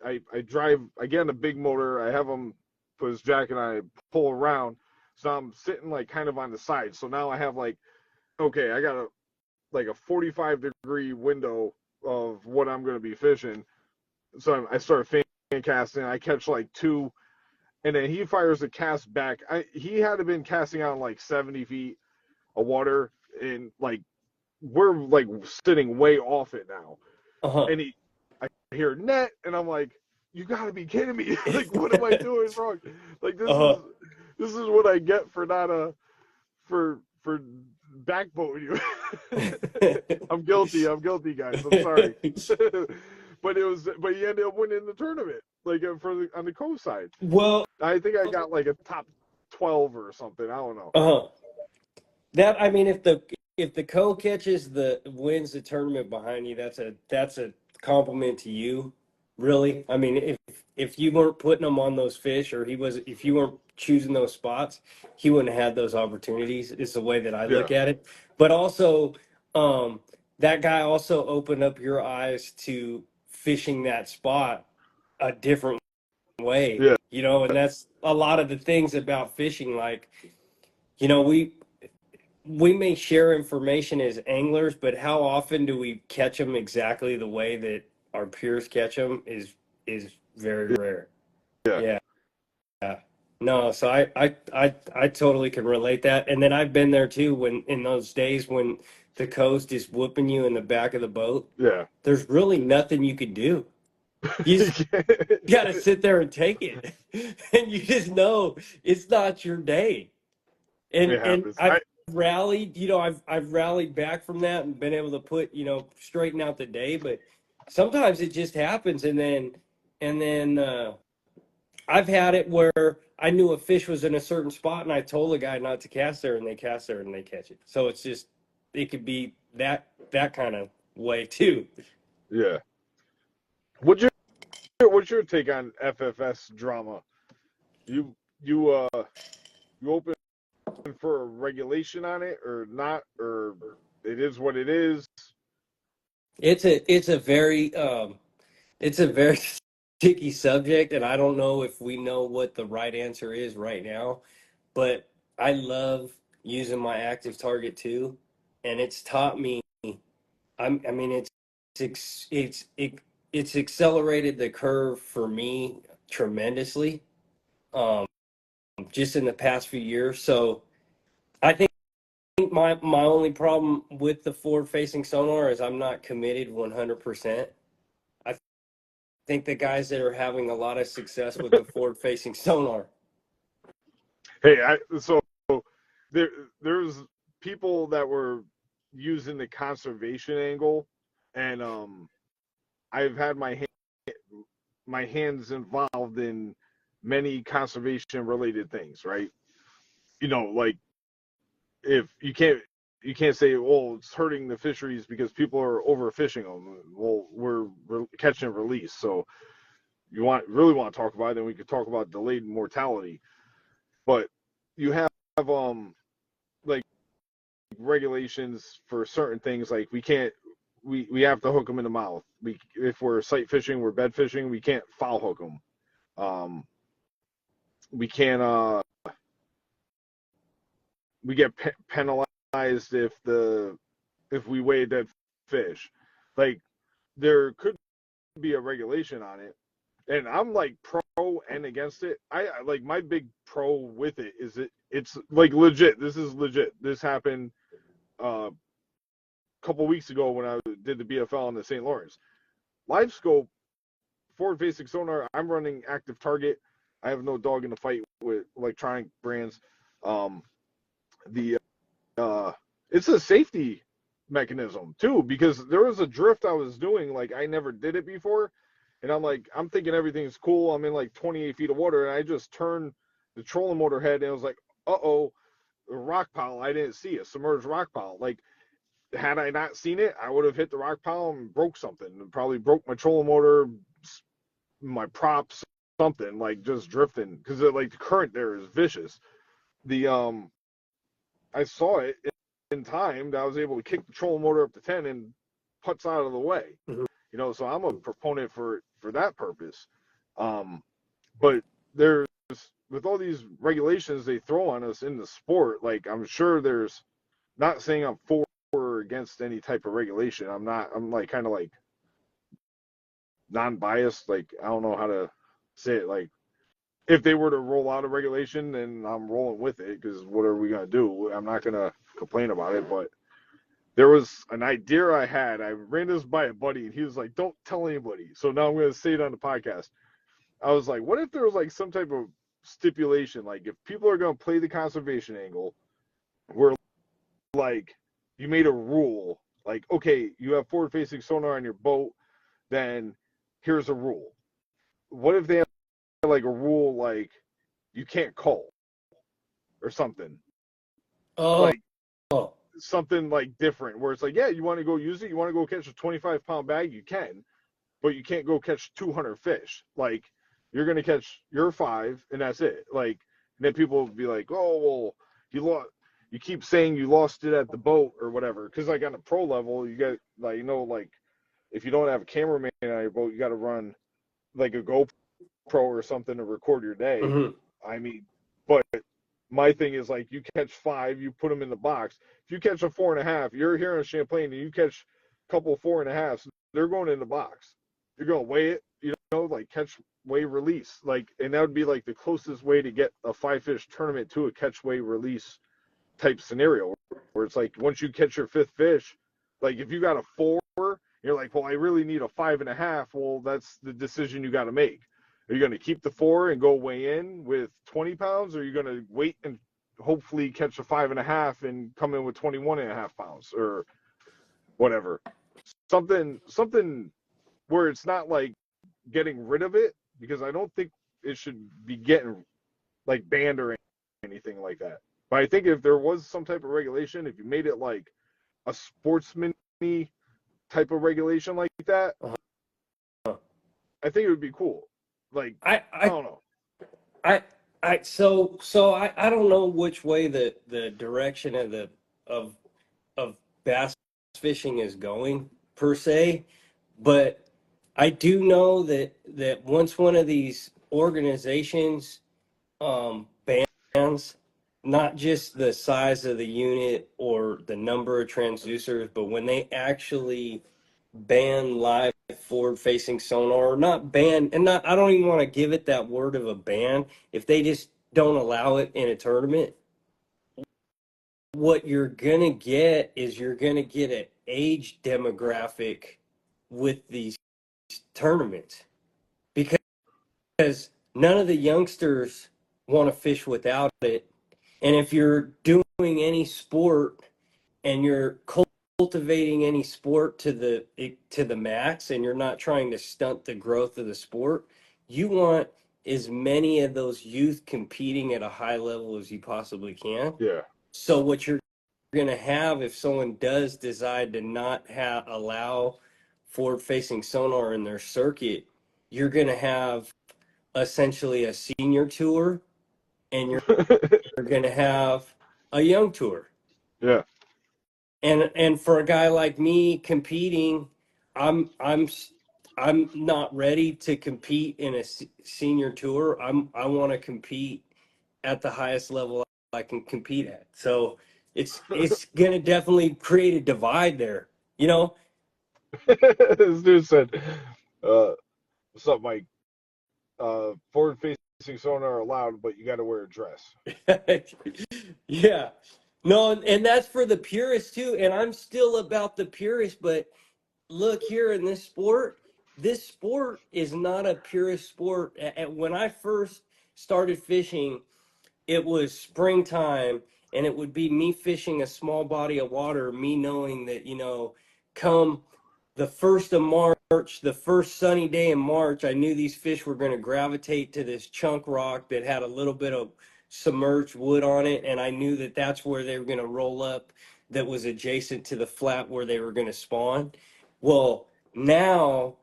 I drive, I get in a big motor, I have him put his jacket on, I pull around. So I'm sitting like kind of on the side. So now I have like, okay, I got like a 45-degree window of what I'm going to be fishing. So I start fan casting. I catch like 2, and then he fires a cast back. He had to been casting out like 70 feet of water, and like we're like sitting way off it now. And I hear net, and I'm like, you gotta be kidding me. Like, what am I doing wrong? Like this is what I get for not for backbone you. I'm guilty, guys. I'm sorry. But he ended up winning the tournament, like on the co-side.
Well,
I think I got like a top 12 or something. I don't know.
That, I mean, if the co catches wins the tournament behind you, that's a compliment to you, really. I mean, if you weren't putting him on those fish, or if you weren't choosing those spots, he wouldn't have had those opportunities. Is the way that I look at it. But also, that guy also opened up your eyes to fishing that spot a different way.
Yeah.
And that's a lot of the things about fishing. Like, we may share information as anglers, but how often do we catch them exactly the way that our peers catch them is very rare.
Yeah.
Yeah. No, so I totally can relate that. And then I've been there too, when in those days when the coast is whooping you in the back of the boat.
Yeah.
There's really nothing you can do. You just got to sit there and take it. And you just know it's not your day. And I've rallied, I've rallied back from that and been able to straighten out the day. But sometimes it just happens, and then I've had it where I knew a fish was in a certain spot, and I told the guy not to cast there, and they cast there and they catch it. So it could be that kind of way too.
Yeah. What's your take on FFS drama? You open for a regulation on it or not, or it is what it is?
It's a very sticky subject, and I don't know if we know what the right answer is right now. But I love using my active target too, and it's taught me. I mean, it's accelerated the curve for me tremendously, just in the past few years. So I think my only problem with the forward facing sonar is I'm not committed 100%. I think the guys that are having a lot of success with the forward facing sonar.
Hey, so there's people that were using the conservation angle, and I've had my hands involved in many conservation related things, right? Like if you can't you can't say, well, it's hurting the fisheries because people are overfishing them. Well, we're catch and release. So you really want to talk about it, then we could talk about delayed mortality. But you have like regulations for certain things, like we have to hook them in the mouth. If we're sight fishing, we're bed fishing, we can't foul hook them. We can't we get penalized if we weigh a dead fish. Like, there could be a regulation on it, and I'm like pro and against it. I like, my big pro with it is it's like legit. This is legit. This happened a couple weeks ago when I did the BFL in the St. Lawrence. Live scope, forward facing sonar. I'm running active target. I have no dog in the fight with electronic brands. The It's a safety mechanism too, because there was a drift I was doing, like I never did it before, and I'm thinking everything's cool. I'm in like 28 feet of water, and I just turned the trolling motor head, and it was like, uh-oh, a rock pile. I didn't see a submerged rock pile. Like, had I not seen it, I would have hit the rock pile and broke something, and probably broke my trolling motor, my props, something, like just drifting, because like the current there is vicious. The I saw it in time that I was able to kick the trolling motor up to 10 and putts out of the way.
Mhm.
So I'm a proponent for that purpose. But there's, with all these regulations they throw on us in the sport, like, I'm sure there's, not saying I'm for or against any type of regulation. I'm not. I'm like kind of like non-biased. Like, I don't know how to say it. Like, if they were to roll out a regulation, then I'm rolling with it, because what are we gonna do? I'm not gonna complain about it. But there was an idea I had. I ran this by a buddy, and he was like, "Don't tell anybody." So now I'm gonna say it on the podcast. I was like, "What if there was like some type of stipulation, like if people are gonna play the conservation angle, where like you made a rule, like, okay, you have forward-facing sonar on your boat, then here's a rule. What if they have like a rule, like you can't cull or something,
Oh,
like something like different, where it's like, yeah, you want to go use it, you want to go catch a 25-pound bag, you can, but you can't go catch 200 fish. Like, you're gonna catch your 5, and that's it. Like, and then people will be like, oh, well, you lost. You keep saying you lost it at the boat or whatever, because like on a pro level, you get like, like if you don't have a cameraman on your boat, you got to run like a GoPro or something to record your day.
mhm.
I mean, but my thing is, like, you catch 5, you put them in the box. If you catch a 4.5, you're here in Champlain and you catch a couple of 4.5s, they're going in the box. You're going to weigh it, like catch, weigh, release. Like, and that would be like the closest way to get a 5-fish tournament to a catch, weigh, release type scenario, where it's like, once you catch your 5th fish, like if you got a 4, you're like, well, I really need a 5.5. Well, that's the decision you got to make. Are you going to keep the 4 and go weigh in with 20 pounds, or are you going to wait and hopefully catch a 5.5 and come in with 21.5 pounds or whatever? Something where it's not like getting rid of it, because I don't think it should be getting like banned or anything like that. But I think if there was some type of regulation, if you made it like a sportsman type of regulation like that,
Uh-huh.
I think it would be cool. Like,
I,
I
I,
don't know.
I don't know which way the direction of of bass fishing is going per se, but I do know that once one of these organizations bans not just the size of the unit or the number of transducers, but when they actually ban live forward facing sonar, or not ban, and not, I don't even want to give it that word of a ban, if they just don't allow it in a tournament, what you're gonna get is you're gonna get an age demographic with these tournaments, because none of the youngsters want to fish without it. And if you're doing any sport and you're cultivating any sport to the max, and you're not trying to stunt the growth of the sport, you want as many of those youth competing at a high level as you possibly can.
Yeah.
So what you're going to have, if someone does decide to not allow forward facing sonar in their circuit, you're going to have essentially a senior tour, and you're going to have a young tour.
Yeah.
And for a guy like me competing, I'm I'm I'm not ready to compete in a senior tour. I want to compete at the highest level I can compete at. So it's going to definitely create a divide there, you know?
This dude said, "What's up, Mike? Forward-facing sonar allowed, but you got to wear a dress."
Yeah. No, and that's for the purists too. And I'm still about the purist, but look here in this sport is not a purist sport. When I first started fishing, it was springtime, and it would be me fishing a small body of water, me knowing that, come the 1st of March, the first sunny day in March, I knew these fish were going to gravitate to this chunk rock that had a little bit of submerged wood on it, and I knew that that's where they were going to roll up, that was adjacent to the flat where they were going to spawn. Well, now,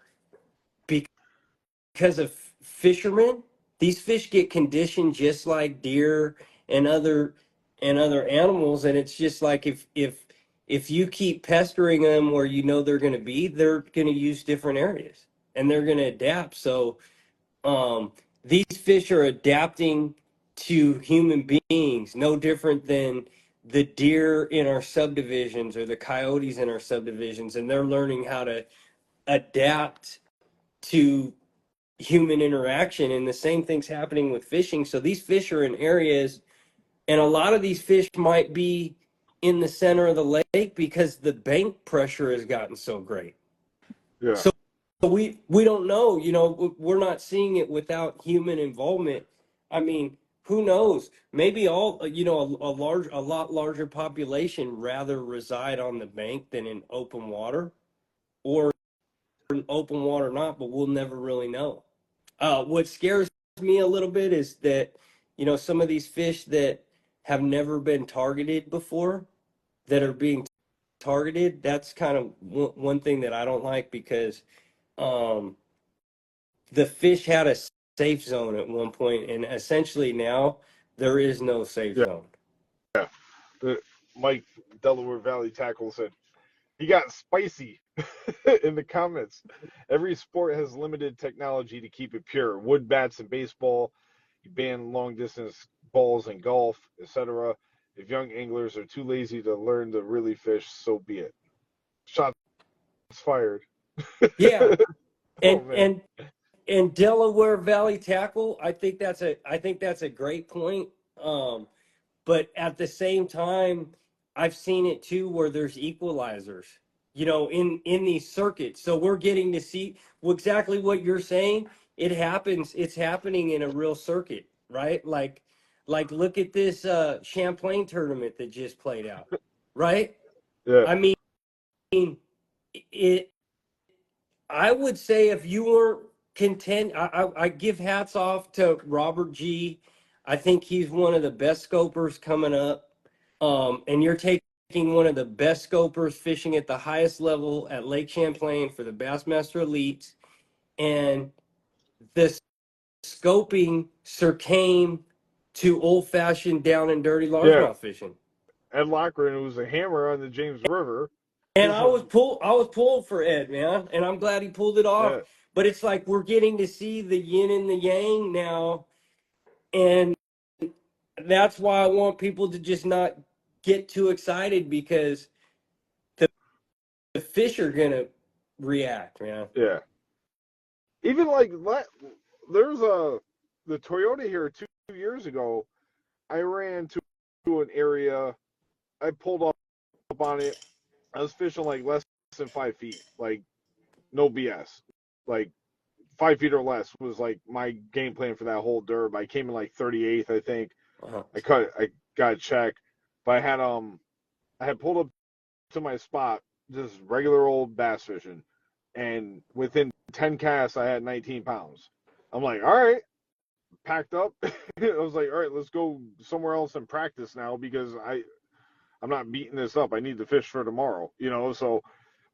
because of fishermen, these fish get conditioned just like deer and other animals, and it's just like if you keep pestering them where you know they're going to be, they're going to use different areas and they're going to adapt. So these fish are adapting to human beings, no different than the deer in our subdivisions or the coyotes in our subdivisions, and they're learning how to adapt to human interaction, and the same thing's happening with fishing. So these fish are in areas, and a lot of these fish might be in the center of the lake because the bank pressure has gotten so great.
Yeah.
So we don't know, we're not seeing it without human involvement. I mean, who knows? Maybe a lot larger population rather reside on the bank than in open water, or in open water not, but we'll never really know. What scares me a little bit is that, some of these fish that have never been targeted before, that are being targeted, that's kind of one thing that I don't like, because um, the fish had a safe zone at one point, and essentially now there is no safe
Yeah.
zone.
The, Mike Delaware Valley Tackle said he got spicy in the comments. Every sport has limited technology to keep it pure. Wood bats in baseball, you ban long distance balls in golf, etc. If young anglers are too lazy to learn to really fish, so be it. Shots fired.
Yeah,
Oh
and
man.
and Delaware Valley Tackle, I think that's a great point. But at the same time, I've seen it too where there's equalizers, in these circuits. So we're getting to see exactly what you're saying. It's happening in a real circuit, right? Like look at this Champlain tournament that just played out, right?
Yeah.
I mean, it I would say if you weren't content, I give hats off to Robert G. I think he's one of the best scopers coming up. And you're taking one of the best scopers fishing at the highest level at Lake Champlain for the Bassmaster Elites. And the scoping came to old fashioned down and dirty
Yeah.
largemouth fishing.
Ed Lochran, who was a hammer on the James River.
And
His home.
I was pulled for Ed, man, and I'm glad he pulled it off.
Yeah.
But it's like we're getting to see the yin and the yang now, and that's why I want people to just not get too excited, because the fish are gonna react, man.
Yeah. Even like there's the Toyota here 2 years ago. I ran to an area. I pulled up on it. I was fishing like less than 5 feet, like no BS. Like 5 feet or less was like my game plan for that whole derb. I came in like 38th, I think.
Uh-huh.
I got checked, but I had pulled up to my spot, just regular old bass fishing, and within 10 casts, I had 19 pounds. I'm like, all right, packed up. I was like, all right, let's go somewhere else and practice now, because I'm not beating this up. I need the fish for tomorrow, you know. So,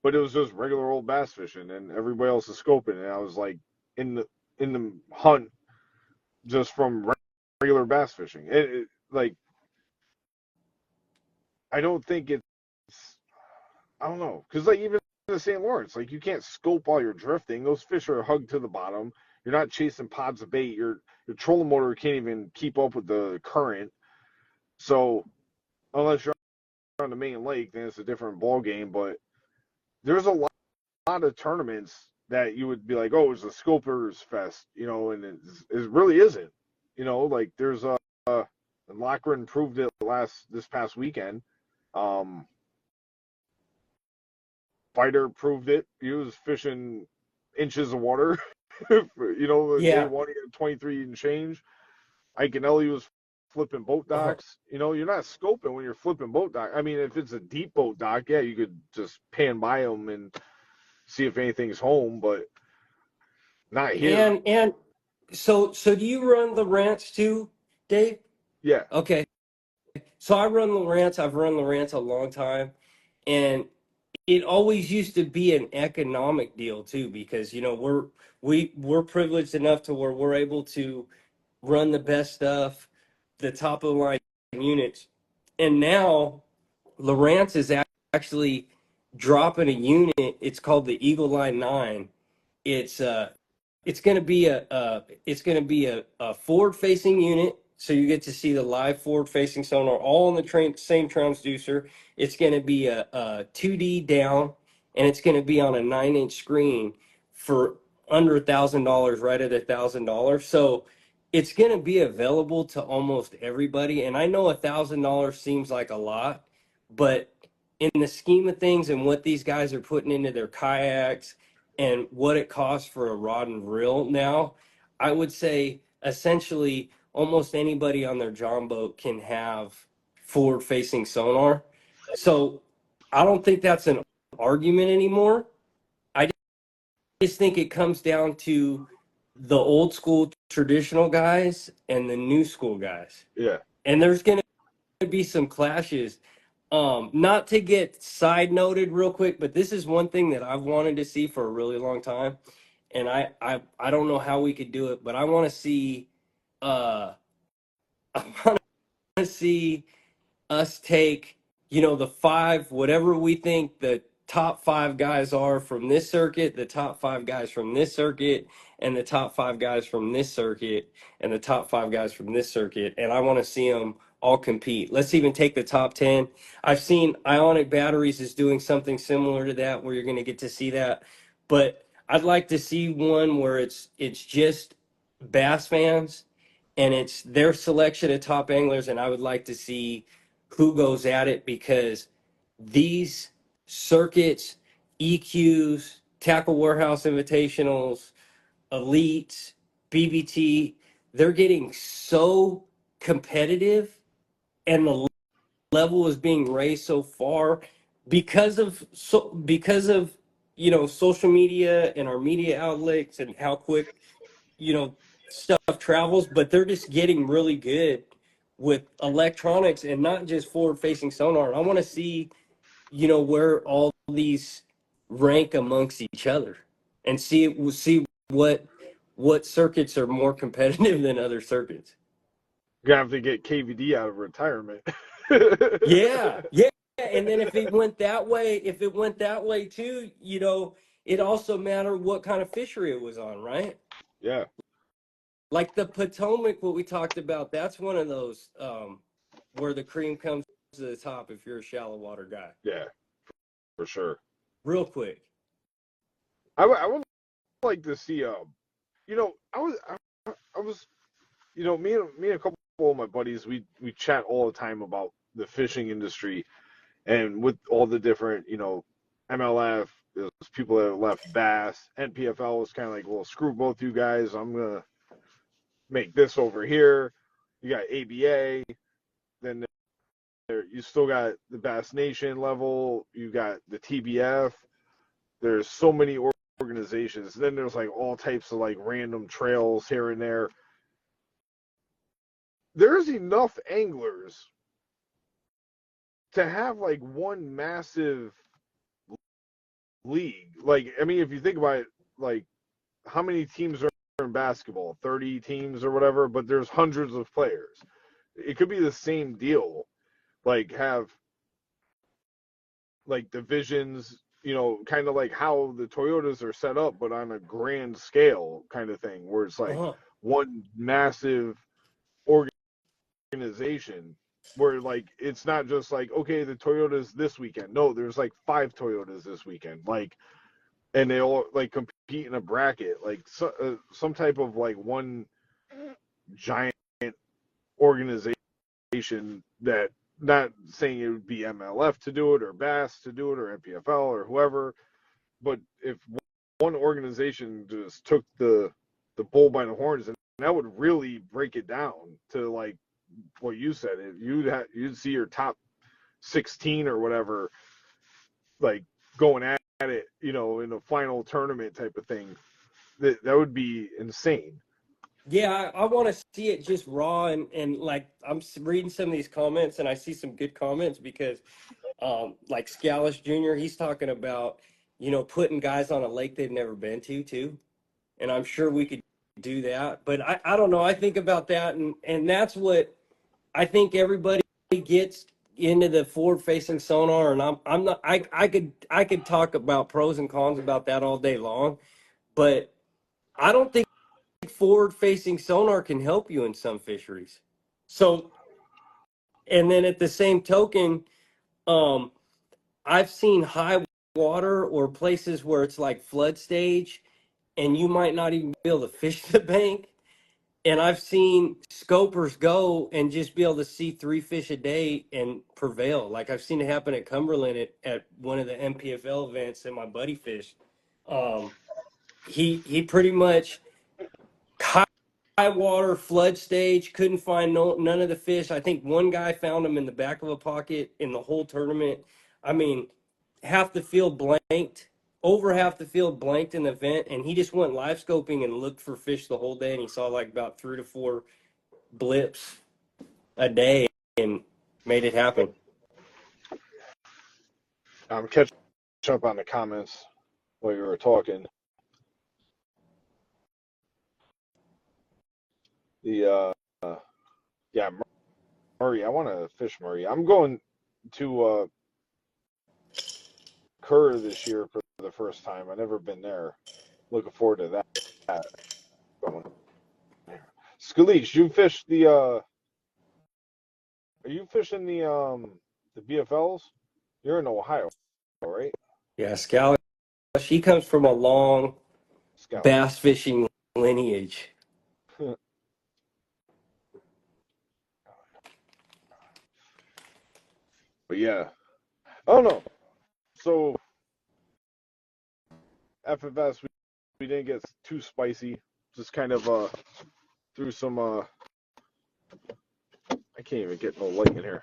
but it was just regular old bass fishing, and everybody else is scoping, and I was like in the hunt just from regular bass fishing. Like I don't think it's I don't know because like even in the St. Lawrence, like you can't scope while you're drifting. Those fish are hugged to the bottom. You're not chasing pods of bait. Your trolling motor can't even keep up with the current. So unless you're on the main lake, then it's a different ball game. But there's a lot of tournaments that you would be like, oh, it's a scopers fest, you know, and it really isn't. You know, like there's and Lochran proved it this past weekend. Um, Fighter proved it. He was fishing inches of water. You know, day
Yeah.
one he had 23 and change. Ike and Ellie was flipping boat
Uh-huh.
docks. You know, you're not scoping when you're flipping boat dock. I mean, if it's a deep boat dock, yeah, you could just pan by them and see if anything's home, but not here.
And so do you run the ranch too, Dave?
Yeah,
Okay. So I run Lawrence. I've run Lawrence a long time, and it always used to be an economic deal too, because you know we're privileged enough to where we're able to run the best stuff, the top of the line units, and now Lawrence is actually dropping a unit. It's called the Eagle Line 9. It's it's going to be a forward facing unit, so you get to see the live forward facing sonar all on the same transducer. It's going to be a 2D down, and it's going to be on a 9-inch screen for under $1,000, right at $1,000. So it's going to be available to almost everybody. And I know $1,000 seems like a lot, but in the scheme of things and what these guys are putting into their kayaks and what it costs for a rod and reel now, I would say essentially almost anybody on their John boat can have forward facing sonar. So I don't think that's an argument anymore. I just think it comes down to the old school traditional guys and the new school guys.
yeah.
And there's going to be some clashes. Not to get side noted real quick, but this is one thing that I've wanted to see for a really long time, and I don't know how we could do it, but I want to see uh I want to see us take, you know, the five, whatever we think the top five guys are from this circuit, the top five guys from this circuit, and the top five guys from this circuit, and the top five guys from this circuit. And I want to see them all compete. Let's even take the top 10. I've seen Ionic Batteries is doing something similar to that where you're going to get to see that. But I'd like to see one where it's just bass fans and it's their selection of top anglers, and I would like to see who goes at it because these circuits, EQs, Tackle Warehouse Invitationals, Elites, BBT, they're getting so competitive and the level is being raised so far because of you know social media and our media outlets and how quick you know stuff travels, but they're just getting really good with electronics and not just forward facing sonar. I want to see you know where all these rank amongst each other and see what circuits are more competitive than other circuits.
You're gonna have to get KVD out of retirement.
Yeah, and then if it went that way too, you know, it also mattered what kind of fishery it was on, right?
Yeah,
Like the Potomac, what we talked about, that's one of those where the cream comes to the top if you're a shallow water guy.
yeah, for sure.
Real quick.
I would like to see you know, I was you know, me and a couple of my buddies, we chat all the time about the fishing industry and with all the different, you know, MLF, there's people that left Bass, NPFL was kind of like, well, screw both you guys. I'm gonna make this over here. You got ABA, then you still got the Bass Nation level. You got the TBF. There's so many organizations. Then there's like all types of like random trails here and there. There's enough anglers to have like one massive league, like I mean, if you think about it, like how many teams are in basketball? 30 teams or whatever, but there's hundreds of players. It could be the same deal. Like have like divisions, kind of like how the Toyotas are set up, but on a grand scale kind of thing, where it's like
Uh-huh.
one massive organization where like it's not just like okay the Toyotas this weekend. No, there's like 5 Toyotas this weekend. Like and they all like compete in a bracket, like some type of like one giant organization that not saying it would be MLF to do it or Bass to do it or MPFL or whoever, but if one organization just took the bull by the horns, and that would really break it down to like what you said. You'd see your top 16 or whatever, like going at it, in a final tournament type of thing. That would be insane.
Yeah, I want to see it just raw and like reading some of these comments and I see some good comments because like Scalish Jr. he's talking about putting guys on a lake they've never been to too, and I'm sure we could do that. But I don't know. I think about that and that's what I think everybody gets into the forward facing sonar, and I'm not I could talk about pros and cons about that all day long, but I don't think forward facing sonar can help you in some fisheries. So, and then at the same token, um, I've seen high water or places where it's like flood stage and you might not even be able to fish the bank. And I've seen scopers go and just be able to see 3 fish a day and prevail. Like I've seen it happen at Cumberland at one of the MPFL events that my buddy fished. Um, he pretty much high water flood stage, couldn't find none of the fish. I think one guy found them in the back of a pocket in the whole tournament. I mean, half the field blanked, over half the field blanked in the event, and he just went live scoping and looked for fish the whole day, and he saw like about 3 to 4 blips a day and made it happen.
I'm catching up on the comments while you were talking. Yeah, Murray. I want to fish Murray. I'm going to Kerr this year for the first time. I've never been there. Looking forward to that. Scalise, you fish the are you fishing the BFLs? You're in Ohio, right?
Yeah, Scally, he comes from a long
Scout.
bass fishing lineage.
But yeah, I don't know. So FFS, we didn't get too spicy. Just kind of threw some I can't even get no light in here.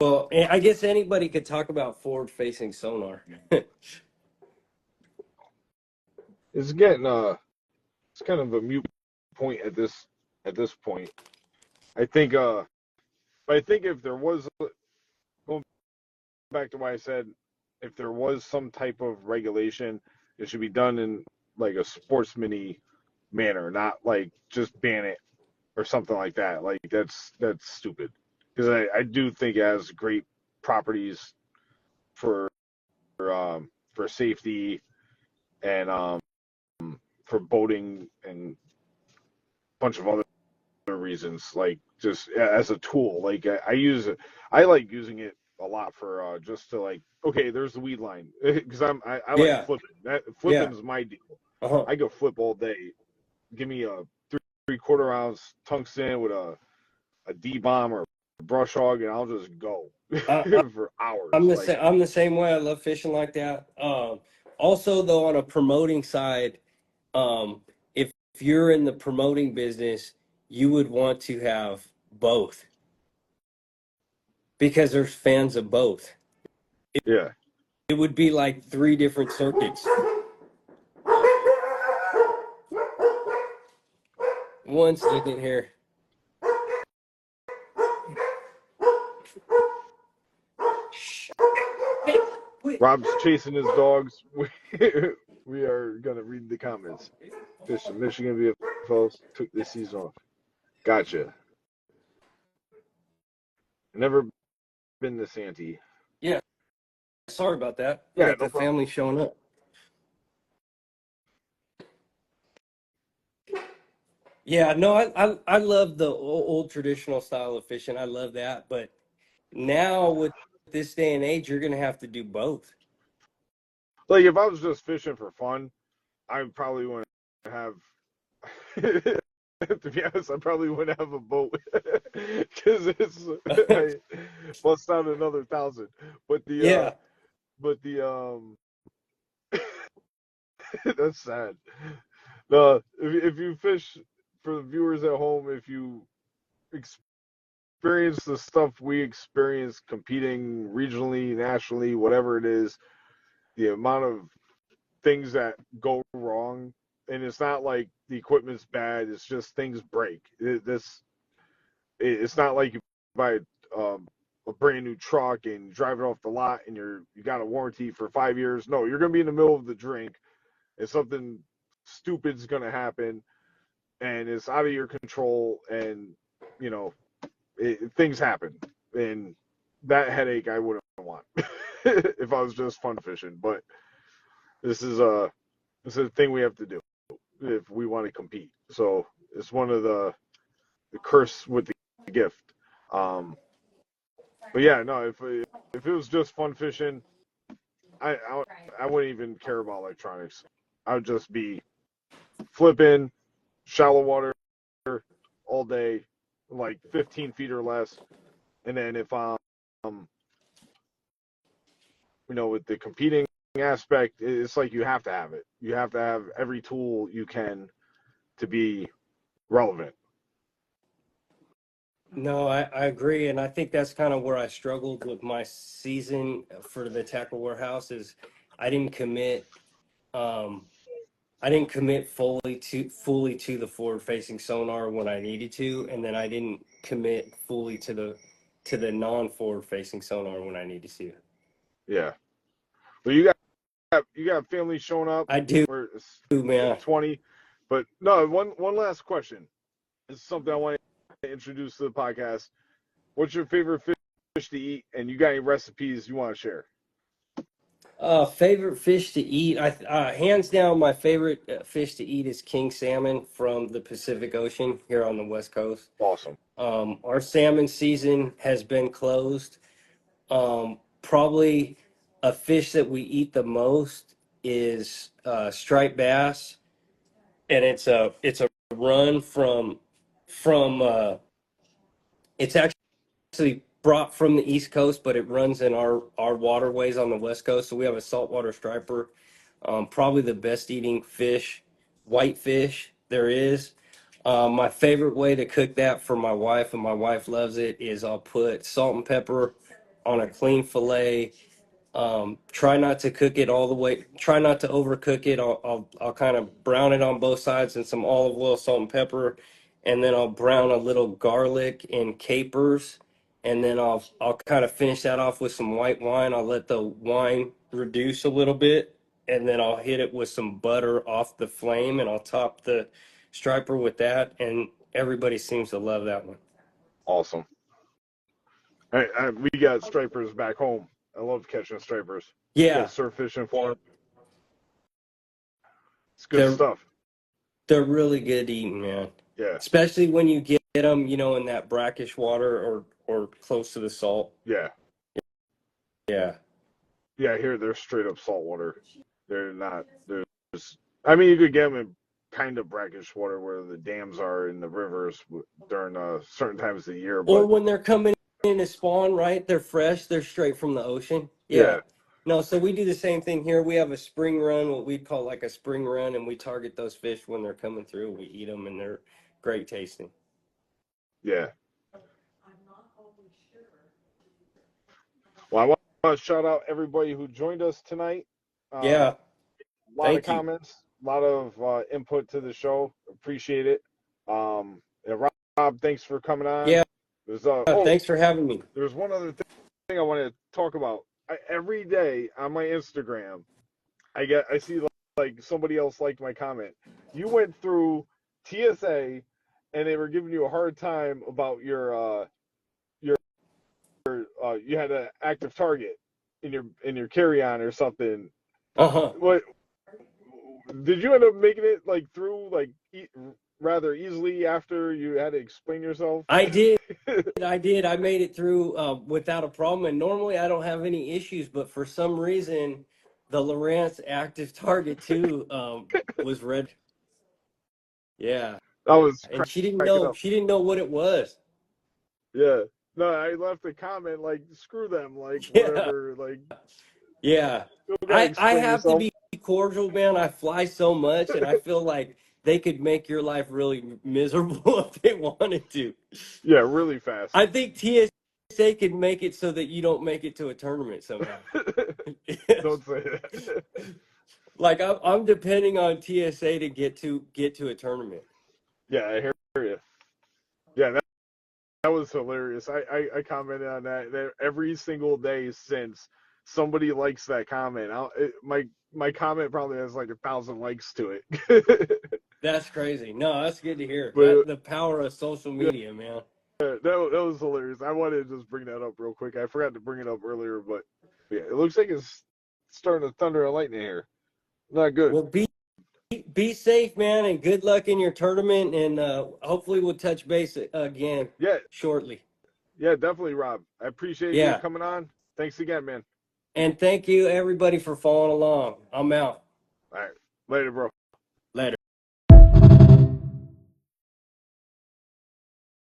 Well, I guess anybody could talk about forward-facing sonar.
It's getting it's kind of a mute point at this point. I think but I think if there was, going back to what I said, if there was some type of regulation, it should be done in like a sportsman-y manner, not like just ban it or something like that. Like that's stupid. Because I do think it has great properties for for safety and for boating and a bunch of other reasons. Like just as a tool. Like I use it. I like using it a lot for just to like okay, there's the weed line because I like
Yeah,
flipping. That
yeah.
flipping is my deal.
Uh-huh.
I go flip all day. Give me a 3/4 ounce tungsten with a D bomb or a brush hog, and I'll just go
I,
for hours.
I'm the
Like
same. I'm the same way. I love fishing like that. Also, though, on a promoting side, if you're in the promoting business, you would want to have both because there's fans of both.
yeah,
It would be like 3 different circuits. One second here.
Rob's chasing his dogs. We are gonna read the comments. Fish the Michigan VFLs took this season off. Gotcha. Never been to Santee.
Yeah, sorry about that. We
Yeah,
got
no
the
problem.
family showing up. Yeah, no, I love the old traditional style of fishing. I love that, but now with this day and age, you're gonna have to do both.
Like if I was just fishing for fun, I probably wouldn't have. To be honest, I probably wouldn't have a boat because I bust out another 1,000. But
Yeah,
the that's sad. No, if you fish, for the viewers at home, if you experience the stuff we experience competing regionally, nationally, whatever it is, the amount of things that go wrong, and it's not like the equipment's bad, it's just things break. It's not like you buy a brand new truck and drive it off the lot and you got a warranty for 5 years. No, you're gonna be in the middle of the drink and something stupid's gonna happen and it's out of your control, and you know things happen, and that headache I wouldn't want if I was just fun fishing. But this is a thing we have to do if we want to compete. So it's one of the curse with the gift. But yeah, no, if it was just fun fishing, I, I I wouldn't even care about electronics. I would just be flipping shallow water all day, like 15 feet or less. And then if with the competing aspect, it's like you have to have it. You have to have every tool you can to be relevant.
no, I agree, and I think that's kind of where I struggled with my season for the tackle warehouse is I didn't commit. Um, I didn't commit fully to the forward facing sonar when I needed to, and then I didn't commit fully to the non forward facing sonar when I needed to.
Yeah. But you got family showing up
I do,
for
man.
20. But no, one last question. It's something I want to introduce to the podcast. What's your favorite fish to eat, and you got any recipes you want to share?
Favorite fish to eat? Hands down, my favorite fish to eat is king salmon from the Pacific Ocean here on the West Coast.
Awesome.
Our salmon season has been closed. Probably a fish that we eat the most is striped bass, and it's a run from it's actually brought from the East Coast, but it runs in our waterways on the West Coast. So we have a saltwater striper, probably the best eating fish, white fish there is. My favorite way to cook that for my wife, and my wife loves it, is I'll put salt and pepper on a clean fillet. Try not to cook it all the way. Try not to overcook it. I'll kind of brown it on both sides in some olive oil, salt and pepper, and then I'll brown a little garlic and capers, and then I'll kind of finish that off with some white wine. I'll let the wine reduce a little bit, and then I'll hit it with some butter off the flame, and I'll top the striper with that, and everybody seems to love that one.
Awesome. We got stripers back home. I love catching stripers.
Yeah,
Get surf fishing for them. It's good
they're
stuff.
they're really good eating, man.
Yeah.
Especially when you get them, in that brackish water or close to the salt.
Yeah.
Yeah.
Yeah, here they're straight up saltwater. They're not. There's. I mean, you could get them in kind of brackish water where the dams are in the rivers during certain times of the year.
Or
But
when they're coming in to spawn, right? They're fresh. They're straight from the ocean. Yeah.
yeah,
No, so we do the same thing here. We have a spring run, what we call like a spring run, and we target those fish when they're coming through. We eat them, and they're great tasting.
yeah. Well, I want to shout out everybody who joined us tonight.
Yeah.
A lot of
Thank you.
comments, a lot of input to the show. Appreciate it. And Rob, thanks for coming on.
Yeah.
There's
Thanks for having me.
there's one other thing I want to talk about. every day on my Instagram, I see like somebody else liked my comment. You went through TSA, and they were giving you a hard time about your you had an active target in your carry on or something.
Uh-huh.
What did you end up making it like through like rather easily after you had to explain yourself?
I did. I did. I made it through without a problem. And normally I don't have any issues, but for some reason, the Lowrance active target 2 was red. Yeah.
I was
And
cracking up.
she didn't know what it was.
Yeah. No, I left a comment like screw them, like
Yeah.
whatever, like
Yeah.
you gotta
I
explain
have to
yourself.
be cordial, man. I fly so much and I feel like they could make your life really miserable if they wanted to.
Yeah, really fast.
I think TSA could make it so that you don't make it to a tournament somehow. Yes.
Don't say that.
Like I'm depending on TSA to get to a tournament.
Yeah, I hear you. Yeah, that was hilarious. I commented on that every single day since somebody likes that comment. My comment probably has like 1,000 likes to it.
That's crazy. No, that's good to hear.
But
That the power of social media, man.
that was hilarious. I wanted to just bring that up real quick. I forgot to bring it up earlier, but yeah, it looks like it's starting to thunder and lightning here. Not good.
Well, be safe, man, and good luck in your tournament. And hopefully we'll touch base again
Yeah,
shortly.
yeah, definitely, Rob. I appreciate you
Yeah.
coming on. Thanks again, man.
And thank you everybody for following along. I'm out.
All right, later, bro.